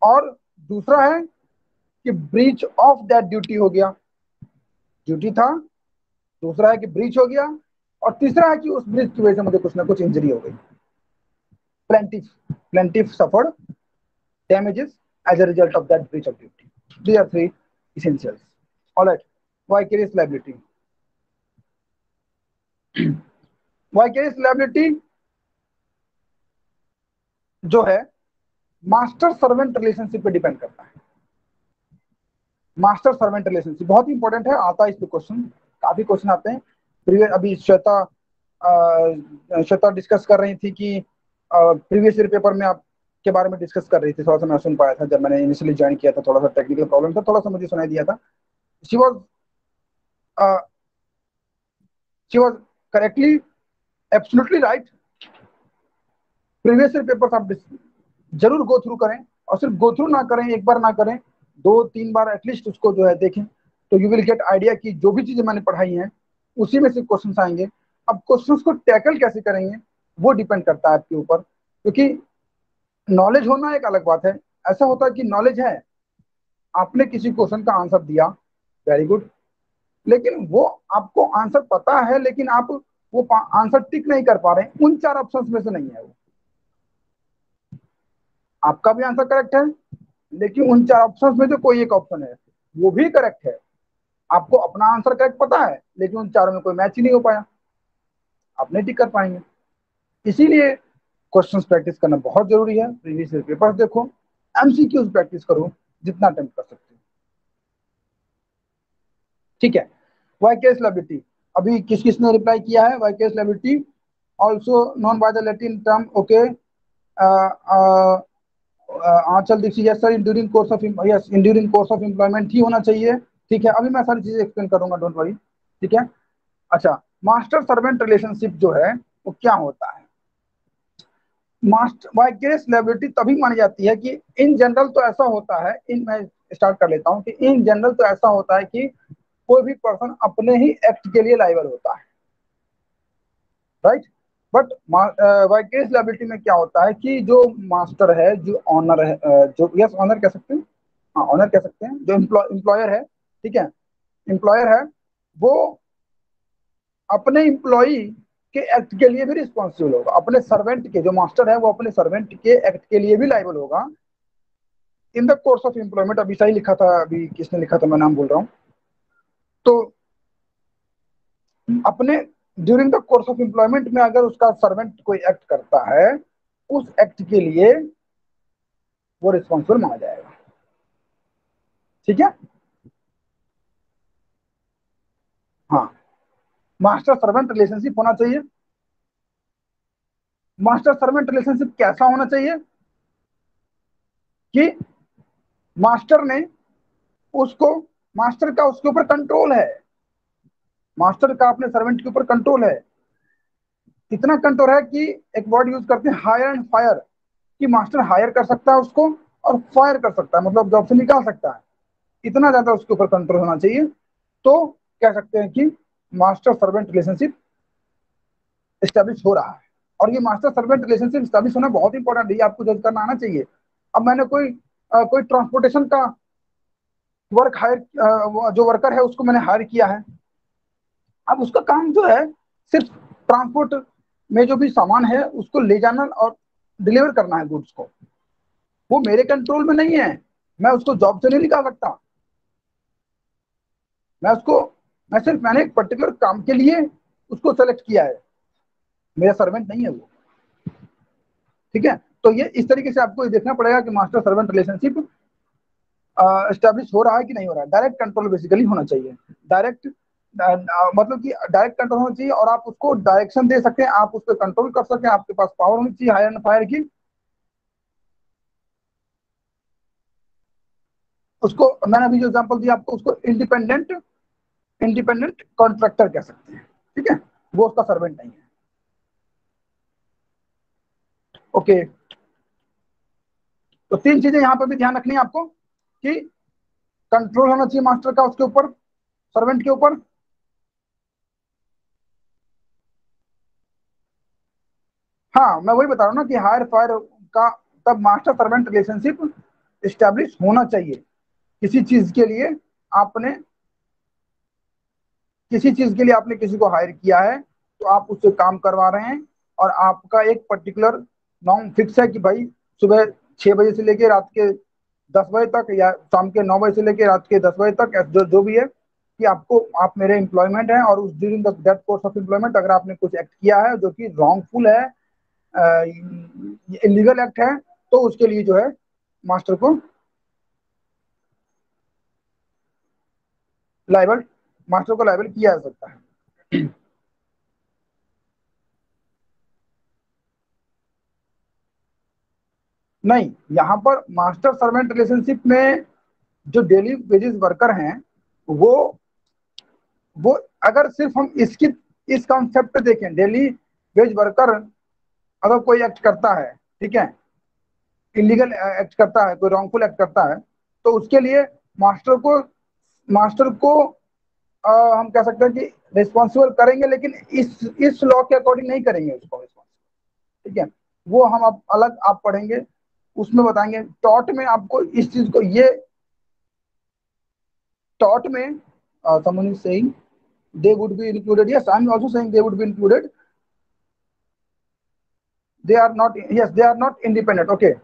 और दूसरा है कि ब्रीच ऑफ दैट ड्यूटी हो गया, ड्यूटी था, दूसरा है कि ब्रीच हो गया, और तीसरा है कि उस ब्रीच की वजह से मुझे कुछ ना कुछ इंजरी हो गई। Plaintiff suffered damages as a result of that breach of duty. These are three essentials. All right. Vicarious liability. Vicarious liability जो है मास्टर सर्वेंट रिलेशनशिप पे डिपेंड करता है। मास्टर सर्वेंट रिलेशनशिप बहुत ही इंपॉर्टेंट है, आता है इस पे क्वेश्चन, काफी क्वेश्चन आते हैं। प्रीवियस अभी श्वेता डिस्कस कर रही थी कि प्रीवियस ईयर पेपर में आप के बारे में डिस्कस कर रही थी, थोड़ा सा मैं सुन पाया था जब मैंने इनिशियली ज्वाइन किया था, थोड़ा सा टेक्निकल प्रॉब्लम था, थोड़ा सा मुझे सुनाई दिया था। She was she was correctly absolutely right. Previous year paper आप जरूर गो थ्रू करें, और सिर्फ गो थ्रू ना करें, एक बार ना करें, दो तीन बार एटलीस्ट उसको जो है देखें, तो यू विल गेट आइडिया कि जो भी चीजें मैंने पढ़ाई हैं उसी में से क्वेश्चन आएंगे। अब क्वेश्चन को टैकल कैसे करेंगे वो डिपेंड करता है आपके ऊपर, क्योंकि नॉलेज होना एक अलग बात है। ऐसा होता है कि नॉलेज है, आपने किसी क्वेश्चन का आंसर दिया, वेरी गुड, लेकिन वो आपको आंसर पता है, लेकिन आप वो आंसर टिक नहीं कर पा रहे हैं, उन 4 ऑप्शंस में से नहीं है वो। आपका भी आंसर करेक्ट है, लेकिन उन 4 ऑप्शंस में से कोई एक ऑप्शन है वो भी करेक्ट है। आपको अपना आंसर करेक्ट पता है, लेकिन उन चारों में कोई मैच ही नहीं हो पाया, आप नहीं टिक कर पाएंगे। इसीलिए क्वेश्चंस प्रैक्टिस करना बहुत जरूरी है। प्रीवियस ईयर पेपर्स देखो, एमसीक्यूज प्रैक्टिस करो जितना अटेम्प्ट कर सकते हो। ठीक है। वाइकेस लाइबिलिटी, अभी किस किसने रिप्लाई किया है? Vicarious liability also known by the Latin term, okay. Anchal Dixit, yes sir, during course of, yes, during course of employment ही होना चाहिए। ठीक है, अभी मैं सारी चीजें एक्सप्लेन करूंगा, डोंट वरी। ठीक है। अच्छा, मास्टर सर्वेंट रिलेशनशिप जो है वो क्या होता है? मास्टर वाइकेरियस लायबिलिटी तभी मानी जाती है कि इन जनरल तो ऐसा होता है, इन मैं स्टार्ट कर लेता हूं कि इन जनरल तो ऐसा होता है कि कोई भी पर्सन अपने ही एक्ट के लिए लायबल होता है, राइट। बट वाइकेरियस लायबिलिटी में क्या होता है कि जो मास्टर है, जो ऑनर है, जो, यस, ऑनर कह सकते हैं, हाँ ऑनर कह सकते हैं, जो एम्प्लॉयर है, ठीक है, एम्प्लॉयर है, वो अपने एम्प्लॉई के एक्ट के लिए भी रिस्पॉन्सिबल होगा। अपने सर्वेंट के, जो मास्टर है वो अपने सर्वेंट के एक्ट के लिए भी लायबल होगा in the course of employment. अभी सही लिखा था, अभी किसने लिखा था, मैं नाम बोल रहा हूँ। तो अपने during the course of employment में अगर उसका सर्वेंट कोई एक्ट करता है, उस एक्ट के लिए वो रिस्पॉन्सिबल माना जाएगा। ठीक है। हाँ, मास्टर सर्वेंट रिलेशनशिप होना चाहिए। मास्टर सर्वेंट रिलेशनशिप कैसा होना चाहिए कि मास्टर ने उसको, मास्टर का उसके ऊपर कंट्रोल है, मास्टर का अपने सर्वेंट के ऊपर कंट्रोल है। इतना कंट्रोल है कि एक वर्ड यूज करते हैं, हायर एंड फायर, कि मास्टर हायर कर सकता है उसको और फायर कर सकता है, मतलब जॉब से निकाल सकता है। इतना ज्यादा उसके ऊपर कंट्रोल होना चाहिए। तो कह सकते हैं कि मास्टर सर्वेंट रिलेशनशिप स्टैब्लिश हो रहा है। और ये मास्टर सर्वेंट रिलेशनशिप स्टैब्लिश होना बहुत इंपॉर्टेंट है, ये आपको जज करना आना चाहिए। अब मैंने कोई ट्रांसपोर्टेशन का वर्क हायर, जो वर्कर है उसको मैंने हायर किया है। अब उसका काम जो है सिर्फ ट्रांसपोर्ट में जो भी सामान है उसको ले जाना और डिलीवर करना है गुड्स को। वो मेरे कंट्रोल में नहीं है, मैं उसको जॉब से नहीं निकाल सकता। मैं उसको, मैंने एक पर्टिकुलर काम के लिए उसको सेलेक्ट किया है, मेरा सर्वेंट नहीं है वो। ठीक है। तो ये इस तरीके से आपको देखना पड़ेगा कि मास्टर सर्वेंट रिलेशनशिप स्टैब्लिश हो रहा है कि नहीं हो रहा है। डायरेक्ट कंट्रोल बेसिकली होना चाहिए। डायरेक्ट मतलब कि डायरेक्ट कंट्रोल होना चाहिए और आप उसको डायरेक्शन दे सकते हैं, आप उस पर कंट्रोल कर सकते हैं, आपके पास पावर होनी चाहिए हायर एंड फायर की। उसको मैंने अभी जो एग्जांपल दिया आपको, उसको इंडिपेंडेंट इंडिपेंडेंट कॉन्ट्रैक्टर कह सकते हैं। ठीक है, वो उसका सर्वेंट नहीं है। ओके, तो 3 चीजें यहाँ पर भी ध्यान रखनी है आपको कि कंट्रोल होना चाहिए मास्टर का उसके ऊपर, सर्वेंट के ऊपर। हाँ, मैं वही बता रहा हूँ ना कि हायर फायर का तब मास्टर सर्वेंट रिलेशनशिप स्टैब्लिश होना चाहिए। किसी चीज के लिए आपने किसी चीज के लिए आपने किसी को हायर किया है, तो आप उससे काम करवा रहे हैं और आपका एक पर्टिकुलर नॉर्म फिक्स है कि भाई सुबह 6 बजे से लेकर रात के 10 बजे तक, या शाम के 9 बजे से लेकर रात के 10 बजे तक, जो जो भी है, कि आपको, आप मेरे एम्प्लॉयमेंट हैं और उस during that course of employment अगर आपने कुछ एक्ट किया है जो कि रॉन्गफुल है, इलीगल एक्ट है, तो उसके लिए जो है मास्टर को लाइबल मास्टर को लाइबल किया जा सकता है। नहीं, यहाँ पर मास्टर सर्वेंट रिलेशनशिप में जो डेली वेजेस वर्कर हैं, वो वो अगर सिर्फ हम इसकी इस कॉन्सेप्ट पे देखें, डेली वेज वर्कर अगर कोई एक्ट करता है, ठीक है, इलीगल एक्ट करता है, कोई रॉन्गफुल एक्ट करता है, तो उसके लिए मास्टर को मास्टर को हम कह सकते हैं कि रिस्पॉन्सिबल करेंगे, लेकिन इस लॉ के अकॉर्डिंग नहीं करेंगे उसको रिस्पॉन्सिबल। ठीक है, वो हम अब अलग आप पढ़ेंगे, उसमें बताएंगे। टॉट में आपको इस चीज को, ये टॉट में someone is saying they would be included. Yes, I'm also saying they would be included. They are not, yes, they are not independent. Okay.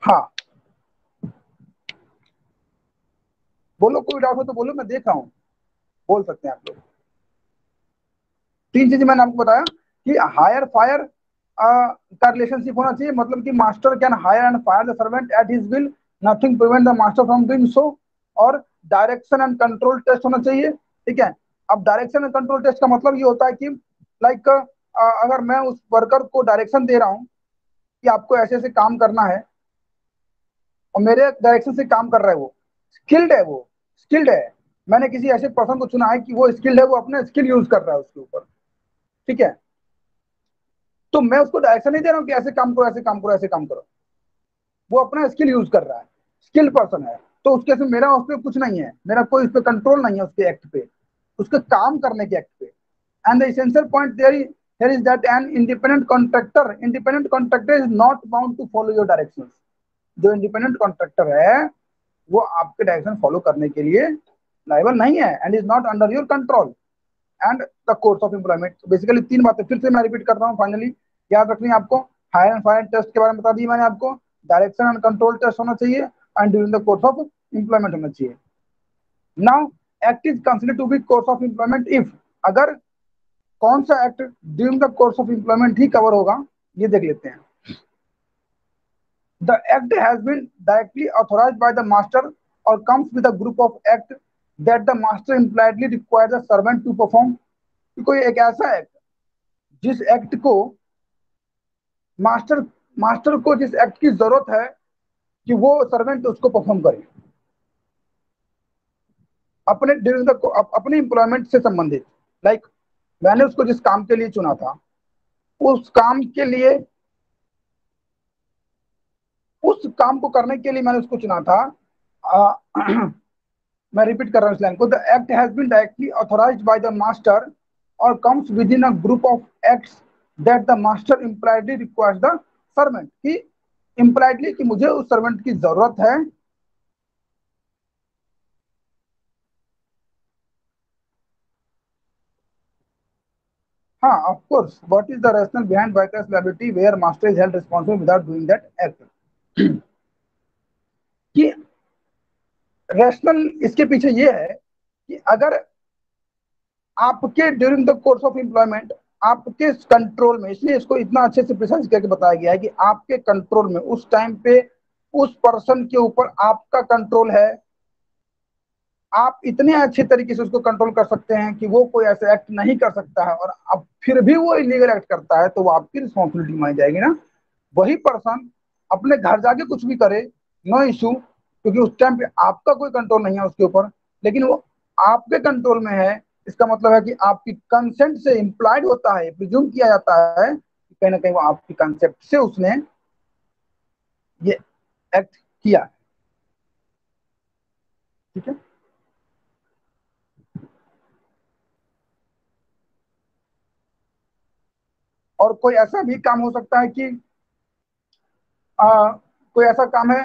हाँ, बोलो, कोई डाउट हो तो बोलो, मैं देख रहा हूँ, बोल सकते हैं आप लोग। तीन चीजें मैंने आपको बताया कि हायर फायर का रिलेशनशिप होना चाहिए, मतलब कि master can hire and fire the servant at his will, nothing prevent the master from doing so, और डायरेक्शन एंड कंट्रोल टेस्ट होना चाहिए। ठीक है। अब डायरेक्शन एंड कंट्रोल टेस्ट का मतलब ये होता है कि लाइक अगर मैं उस वर्कर को डायरेक्शन दे रहा हूँ कि आपको ऐसे ऐसे काम करना है, और मेरे डायरेक्शन से काम कर रहा है, वो स्किल्ड है, वो स्किल्ड है, मैंने किसी ऐसे पर्सन को चुना है कि वो स्किल्ड है, वो अपना स्किल यूज कर रहा है उसके ऊपर। ठीक है। तो मैं उसको डायरेक्शन नहीं दे रहा हूँ कि ऐसे काम करो, ऐसे काम करो, ऐसे काम करो, वो अपना स्किल यूज कर रहा है, स्किल पर्सन है। तो उसके से मेरा उस पर कुछ नहीं है, मेरा कोई उस पर कंट्रोल नहीं है, उसके एक्ट पे, उसके काम करने के एक्ट पे। And the essential point there is that an independent contractor is not bound to follow your directions. जो इंडिपेंडेंट कॉन्ट्रैक्टर है वो आपके डायरेक्शन फॉलो करने के लिए लायबल नहीं है, and is not under your control and the course of employment. Basically तीन बातें फिर से मैं रिपीट कर रहा हूँ, फाइनली याद रखनी है आपको। हायर एंड फायर टेस्ट के बारे में बता दी मैंने आपको, डायरेक्शन एंड कंट्रोल टेस्ट होना चाहिए, and during the course of employment होना चाहिए। Now act is considered to be course of employment if, अगर कौन सा act during the course of employment ही कवर होगा, ये देख लेते हैं। The act has been directly authorized by the master or comes with a group of act that the master impliedly requires the servant to perform। कोई एक ऐसा act जिस एक्ट को मास्टर मास्टर को जिस एक्ट की जरूरत है कि वो सर्वेंट उसको परफॉर्म करे अपने ड्यूरिंग द अपने एम्प्लॉयमेंट से संबंधित। लाइक मैंने उसको जिस काम के लिए चुना था, उस काम के लिए, उस काम को करने के लिए मैंने उसको चुना था। मैं रिपीट कर रहा हूँ इस लाइन को। The act has been directly authorised by the master और comes within a group of acts that the master impliedly requires the servant, कि इम्प्लाइडली कि मुझे उस सर्वेंट की जरूरत है। हाँ, of course, what is the rationale behind vicarious liability where master is held responsible without doing that act. कि rationale इसके पीछे ये है कि अगर आपके during the course of employment आपके कंट्रोल में, इसलिए इसको इतना अच्छे से प्रिसाइज करके बताया गया है कि आपके कंट्रोल में उस टाइम पे उस पर्सन के ऊपर आपका कंट्रोल है, आप इतने अच्छे तरीके से उसको कंट्रोल कर सकते हैं कि वो कोई ऐसा एक्ट नहीं कर सकता है, और अब फिर भी वो इलीगल एक्ट करता है तो वो आपकी रिस्पॉन्सिबिलिटी मानी जाएगी ना। वही पर्सन अपने घर जाके कुछ भी करे, नो इशू, क्योंकि उस टाइम पे आपका कोई कंट्रोल नहीं है उसके ऊपर, लेकिन वो आपके कंट्रोल में है। इसका मतलब है कि आपकी कंसेंट से इम्प्लाइड होता है, प्रिज्यूम किया जाता है कि कहीं ना कहीं वो आपकी कंसेप्ट से उसने ये एक्ट किया। ठीक है। और कोई ऐसा भी काम हो सकता है कि कोई ऐसा काम है,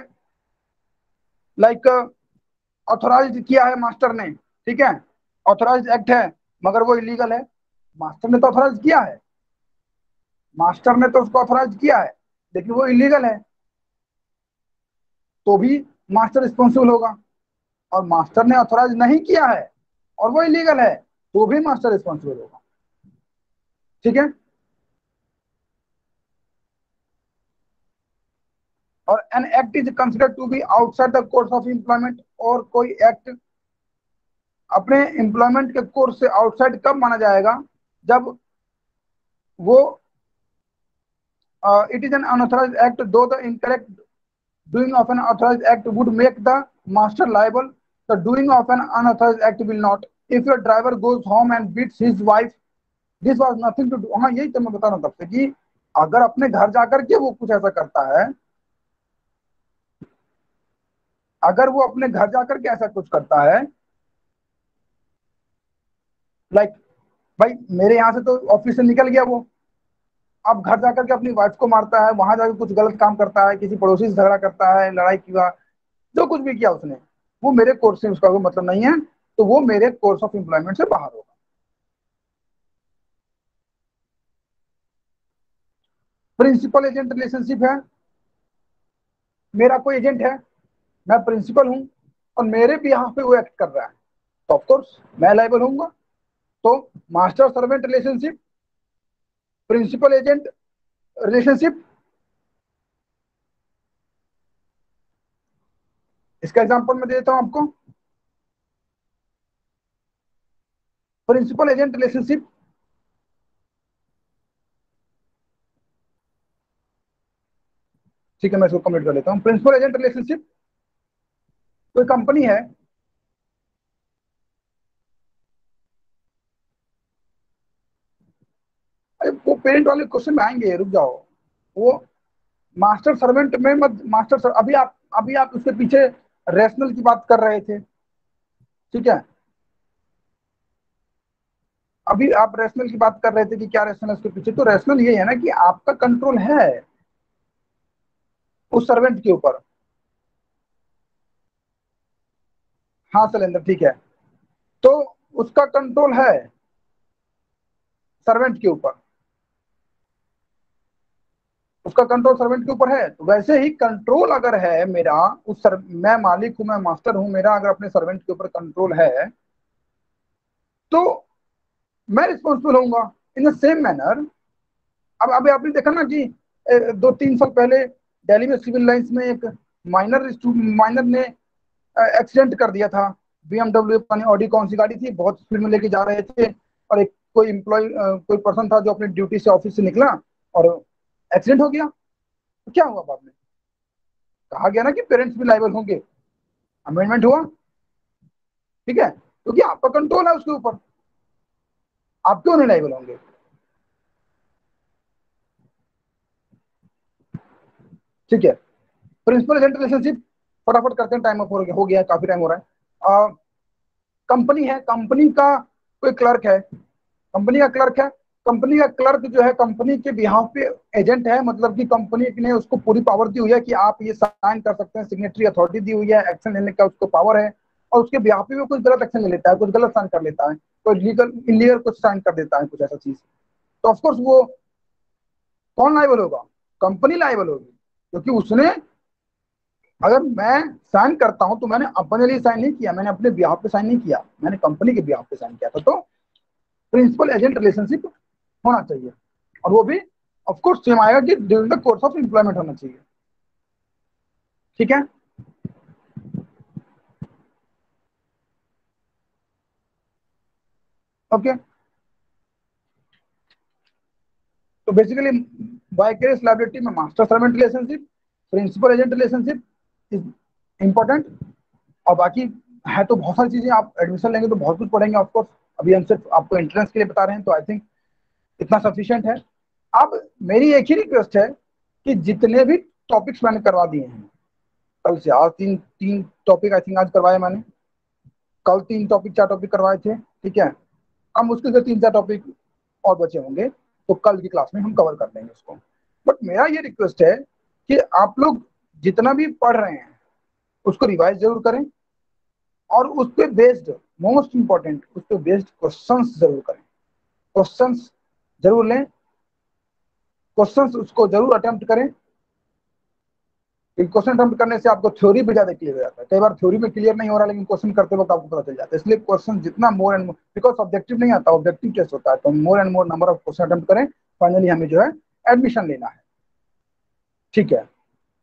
लाइक ऑथोराइज किया है मास्टर ने, ठीक है, ऑथोराइज एक्ट है, मगर वो इलीगल है। मास्टर ने तो ऑथोराइज किया है, मास्टर ने तो उसको ऑथोराइज किया है, लेकिन वो इलीगल है, तो भी मास्टर रिस्पॉन्सिबल होगा। और मास्टर ने ऑथोराइज नहीं किया है और वो इलीगल है, तो भी मास्टर रिस्पॉन्सिबल होगा। ठीक है। और an act is considered to be outside the course of employment, और कोई एक्ट अपने एम्प्लॉयमेंट के कोर्स से आउटसाइड कब माना जाएगा, जब वो it is an unauthorised act though the incorrect doing of an authorized act would make the master liable, the doing of an unauthorized act will not। if your driver goes home and beats his wife, this was nothing to do। हाँ, यही तो मैं बता रहा हूँ तब से कि अगर अपने घर जाकर के वो कुछ ऐसा करता है, अगर वो अपने घर जाकर के ऐसा कुछ करता है, लाइक भाई मेरे यहाँ से तो ऑफिस से निकल गया वो, अब घर जाकर के अपनी वाइफ को मारता है, वहां जाकर कुछ गलत काम करता है, किसी पड़ोसी से झगड़ा करता है, लड़ाई किया, जो कुछ भी किया उसने, वो मेरे कोर्स से उसका कोई मतलब नहीं है, तो वो मेरे कोर्स ऑफ एम्प्लॉयमेंट से बाहर होगा। प्रिंसिपल एजेंट रिलेशनशिप है, मेरा कोई एजेंट है, मैं प्रिंसिपल हूं, और मेरे भी यहाँ पे वो एक्ट कर रहा है, तो ऑफकोर्स मैं लाइबल होऊंगा। तो master servant relationship, principal agent relationship, इसका एग्जांपल मैं देता हूं आपको। प्रिंसिपल एजेंट रिलेशनशिप, ठीक है, मैं इसको कमेंट कर लेता हूं। प्रिंसिपल एजेंट रिलेशनशिप, कोई कंपनी है, अरे वो पेरेंट वाले क्वेश्चन में आएंगे, रुक जाओ। वो मास्टर सर्वेंट में मत, अभी आप उसके पीछे रैशनल की बात कर रहे थे, ठीक है, अभी आप रैशनल की बात कर रहे थे कि क्या रैशनल है उसके पीछे, तो रैशनल ये है ना कि आपका कंट्रोल है उस सर्वेंट के ऊपर। हाँ शैलेंद्र, ठीक है, तो उसका कंट्रोल है सर्वेंट के ऊपर, उसका कंट्रोल सर्वेंट के ऊपर है, तो वैसे ही कंट्रोल अगर है मेरा मैं मालिक हूं, मैं मास्टर हूं, मेरा अगर अपने सर्वेंट के ऊपर कंट्रोल है, तो मैं रिस्पॉन्सिबल होऊंगा इन द सेम मैनर। अब अभी आपने देखा ना कि 2-3 साल पहले दिल्ली में सिविल लाइंस में एक माइनर ने एक्सीडेंट कर दिया था, बीएमडब्ल्यू पता नहीं ऑडी कौन सी गाड़ी थी, बहुत स्पीड में लेके जा रहे थे, और एक कोई एम्प्लॉय कोई पर्सन था जो अपनी ड्यूटी से ऑफिस से निकला और एक्सीडेंट हो गया। तो क्या हुआ बाद में, कहा गया ना कि पेरेंट्स भी लाइबल होंगे, अमेंडमेंट हुआ, ठीक है, क्योंकि आपका कंट्रोल है उसके ऊपर, आप क्यों नहीं लाइबल होंगे। ठीक है, प्रिंसिपल एजेंट रिलेशनशिप, फटाफट करते हैं, टाइम अप हो गया है, काफी टाइम हो रहा है। कंपनी है, कंपनी का कोई क्लर्क है, कंपनी का क्लर्क है, कंपनी का क्लर्क जो है कंपनी के बिहाफ पे एजेंट है, मतलब कि कंपनी ने उसको पूरी पावर दी हुई है कि आप ये साइन कर सकते हैं, सिग्नेटरी अथॉरिटी दी हुई है, एक्शन लेने का उसको पावर है, और उसके बिहाफ पे वो कुछ गलत एक्शन ले लेता है, कुछ गलत साइन कर लेता है, कोई लीगल इलीगल कुछ साइन कर देता है, कुछ ऐसा चीज, तो ऑफकोर्स वो कौन लाइबल होगा, कंपनी लाइबल होगी, क्योंकि उसने, अगर मैं साइन करता हूं तो मैंने अपने लिए साइन नहीं किया, मैंने अपने बिहाफ पे साइन नहीं किया, मैंने कंपनी के बिहाफ पे साइन किया था, तो प्रिंसिपल एजेंट रिलेशनशिप होना चाहिए, और वो भी ऑफ कोर्स सेम आएगा कि during the course of employment होना चाहिए। ठीक है, ओके, तो बेसिकली वाइकेरियस लायबिलिटी में master servant relationship, principal agent relationship is important, और बाकी है तो बहुत सारी चीजें, आप एडमिशन लेंगे तो बहुत कुछ पढ़ेंगे ऑफ कोर्स, अभी हम सिर्फ आपको एंट्रेंस के लिए बता रहे हैं, तो आई थिंक इतना सफिशिएंट है। अब मेरी एक ही रिक्वेस्ट है कि जितने भी टॉपिक्स मैंने करवा दिए हैं कल से, आज तीन तीन टॉपिक आई थिंक आज करवाए मैंने, कल 3-4 टॉपिक करवाए थे, ठीक है, अब मुश्किल से 3-4 टॉपिक और बचे होंगे, तो कल की क्लास में हम कवर कर लेंगे उसको। बट मेरा ये रिक्वेस्ट है कि आप लोग जितना भी पढ़ रहे हैं उसको रिवाइज जरूर करें, और उस पर बेस्ड, मोस्ट इंपॉर्टेंट, उस पर बेस्ड क्वेश्चंस जरूर करें, क्वेश्चंस जरूर लें, क्वेश्चंस उसको जरूर अटेम्प्ट करें, क्वेश्चन अटेम्प्ट करने से आपको थ्योरी भी ज्यादा क्लियर हो जाता है, कई बार थ्योरी में क्लियर नहीं हो रहा लेकिन क्वेश्चन करते वक्त आपको पता चल जाता है, इसलिए क्वेश्चन जितना more and more, because objective नहीं आता, ऑब्जेक्टिव टेस्ट होता है, तो more and more number of question attempt करें, फाइनली हमें जो है एडमिशन लेना है। ठीक है,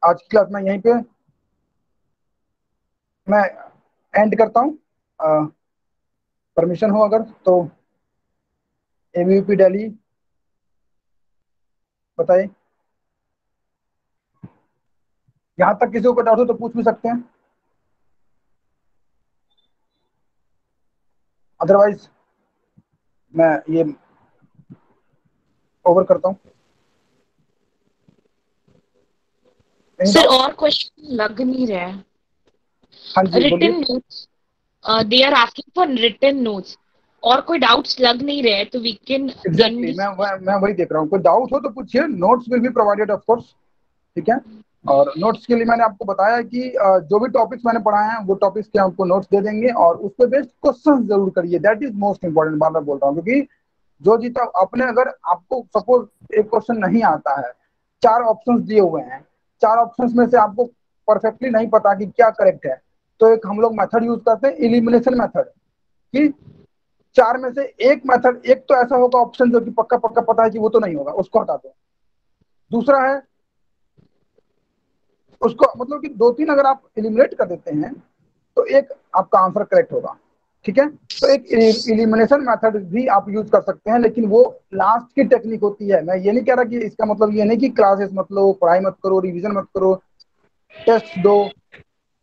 आज की क्लास में यहीं पे मैं एंड करता हूँ, परमिशन हो अगर तो। एबीवीपी दिल्ली, बताइए, यहाँ तक किसी को डाउट हो तो पूछ भी सकते हैं, अदरवाइज मैं ये ओवर करता हूँ। Any sir doubt? और क्वेश्चन लग नहीं रहे हैं। हाँ जी बोलिए। Written notes, they are asking for written notes और कोई डाउट्स लग नहीं रहे तो we can and exactly this. मैं वही देख रहा हूँ, कोई डाउट हो तो पूछिए, notes will be provided of course. ठीक है। और नोट्स के लिए मैंने आपको बताया कि जो भी टॉपिक्स मैंने पढ़ाए हैं वो टॉपिक्स के आपको नोट्स दे देंगे, और उस पर बेस्ड क्वेश्चन जरूर करिए, दैट इज मोस्ट इंपॉर्टेंट। बार बार बोल रहा हूँ, क्योंकि जो जीता अपने, अगर आपको सपोज एक क्वेश्चन नहीं आता है, चार ऑप्शंस दिए हुए हैं, चार ऑप्शंस में से आपको परफेक्टली नहीं पता कि क्या करेक्ट है, तो एक हम लोग मेथड यूज करते हैं, इलिमिनेशन मेथड, कि चार में से एक मेथड, एक तो ऐसा होगा ऑप्शन जो कि पक्का पक्का पता है कि वो तो नहीं होगा, उसको हटा दो। दूसरा है उसको, मतलब कि दो तीन अगर आप इलिमिनेट कर देते हैं तो एक आपका आंसर करेक्ट होगा। ठीक है। तो एक इलिमिनेशन मेथड भी आप यूज कर सकते हैं, लेकिन वो लास्ट की टेक्निक होती है। मैं ये नहीं कह रहा कि इसका मतलब ये नहीं कि क्लासेस मत लो, पढ़ाई मत करो, रिवीजन मत करो, टेस्ट दो,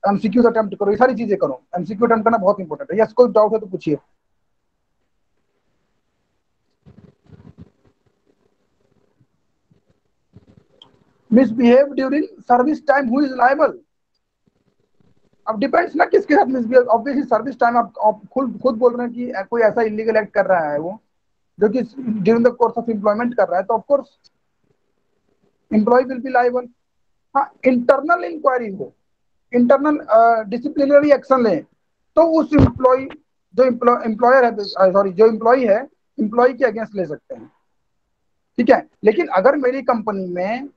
एमसीक्यू अटेम्प्ट करो, ये सारी चीजें करो। एमसीक्यू अटेम्प्ट करना बहुत इंपॉर्टेंट है। यस, कोई डाउट है तो पूछिए। Misbehave during service time, who is liable? अब डिपेंड्स ना किसके साथ मिसबिहेव। ऑब्वियसली सर्विस टाइम आप खुद बोल रहे हैं कि कोई ऐसा इलीगल एक्ट कर रहा है वो, जो कि during the course of employment कर रहा है, तो of course employ will be liable. हाँ, इंटरनल इंक्वायरी हो, इंटरनल डिसिप्लिनरी एक्शन लें, तो उस एम्प्लॉय, जो एम्प्लॉयर है, सॉरी जो एम्प्लॉय है, एम्प्लॉय के अगेंस्ट ले सकते हैं। ठीक है। लेकिन अगर मेरी कंपनी में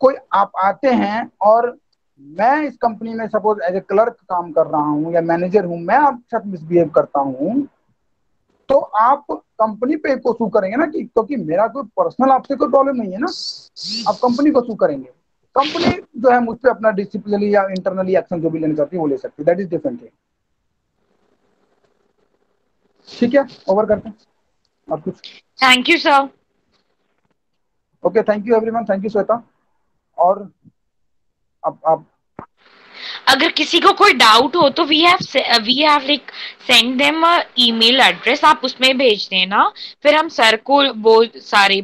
कोई आप आते हैं और मैं इस कंपनी में सपोज एज ए क्लर्क काम कर रहा हूं या मैनेजर हूं, मैं आपके साथ मिसबिहेव करता हूं, तो आप कंपनी पे को सू करेंगे ना, कि क्योंकि मेरा कोई पर्सनल आपसे कोई प्रॉब्लम नहीं है ना, आप कंपनी को सू करेंगे। कंपनी जो है मुझ पे अपना डिसिप्लिनरी या इंटरनली एक्शन जो भी लेना चाहती है वो ले सकती है, दैट इज डिफरेंट थिंग। ठीक है, ओवर करते हैं। और कुछ? Thank you sir. Okay, thank you everyone, thank you Shweta. और अब आप, अगर किसी को कोई डाउट हो तो we have like send them email address, आप उसमें भेज देना, फिर हम सर को वो सारे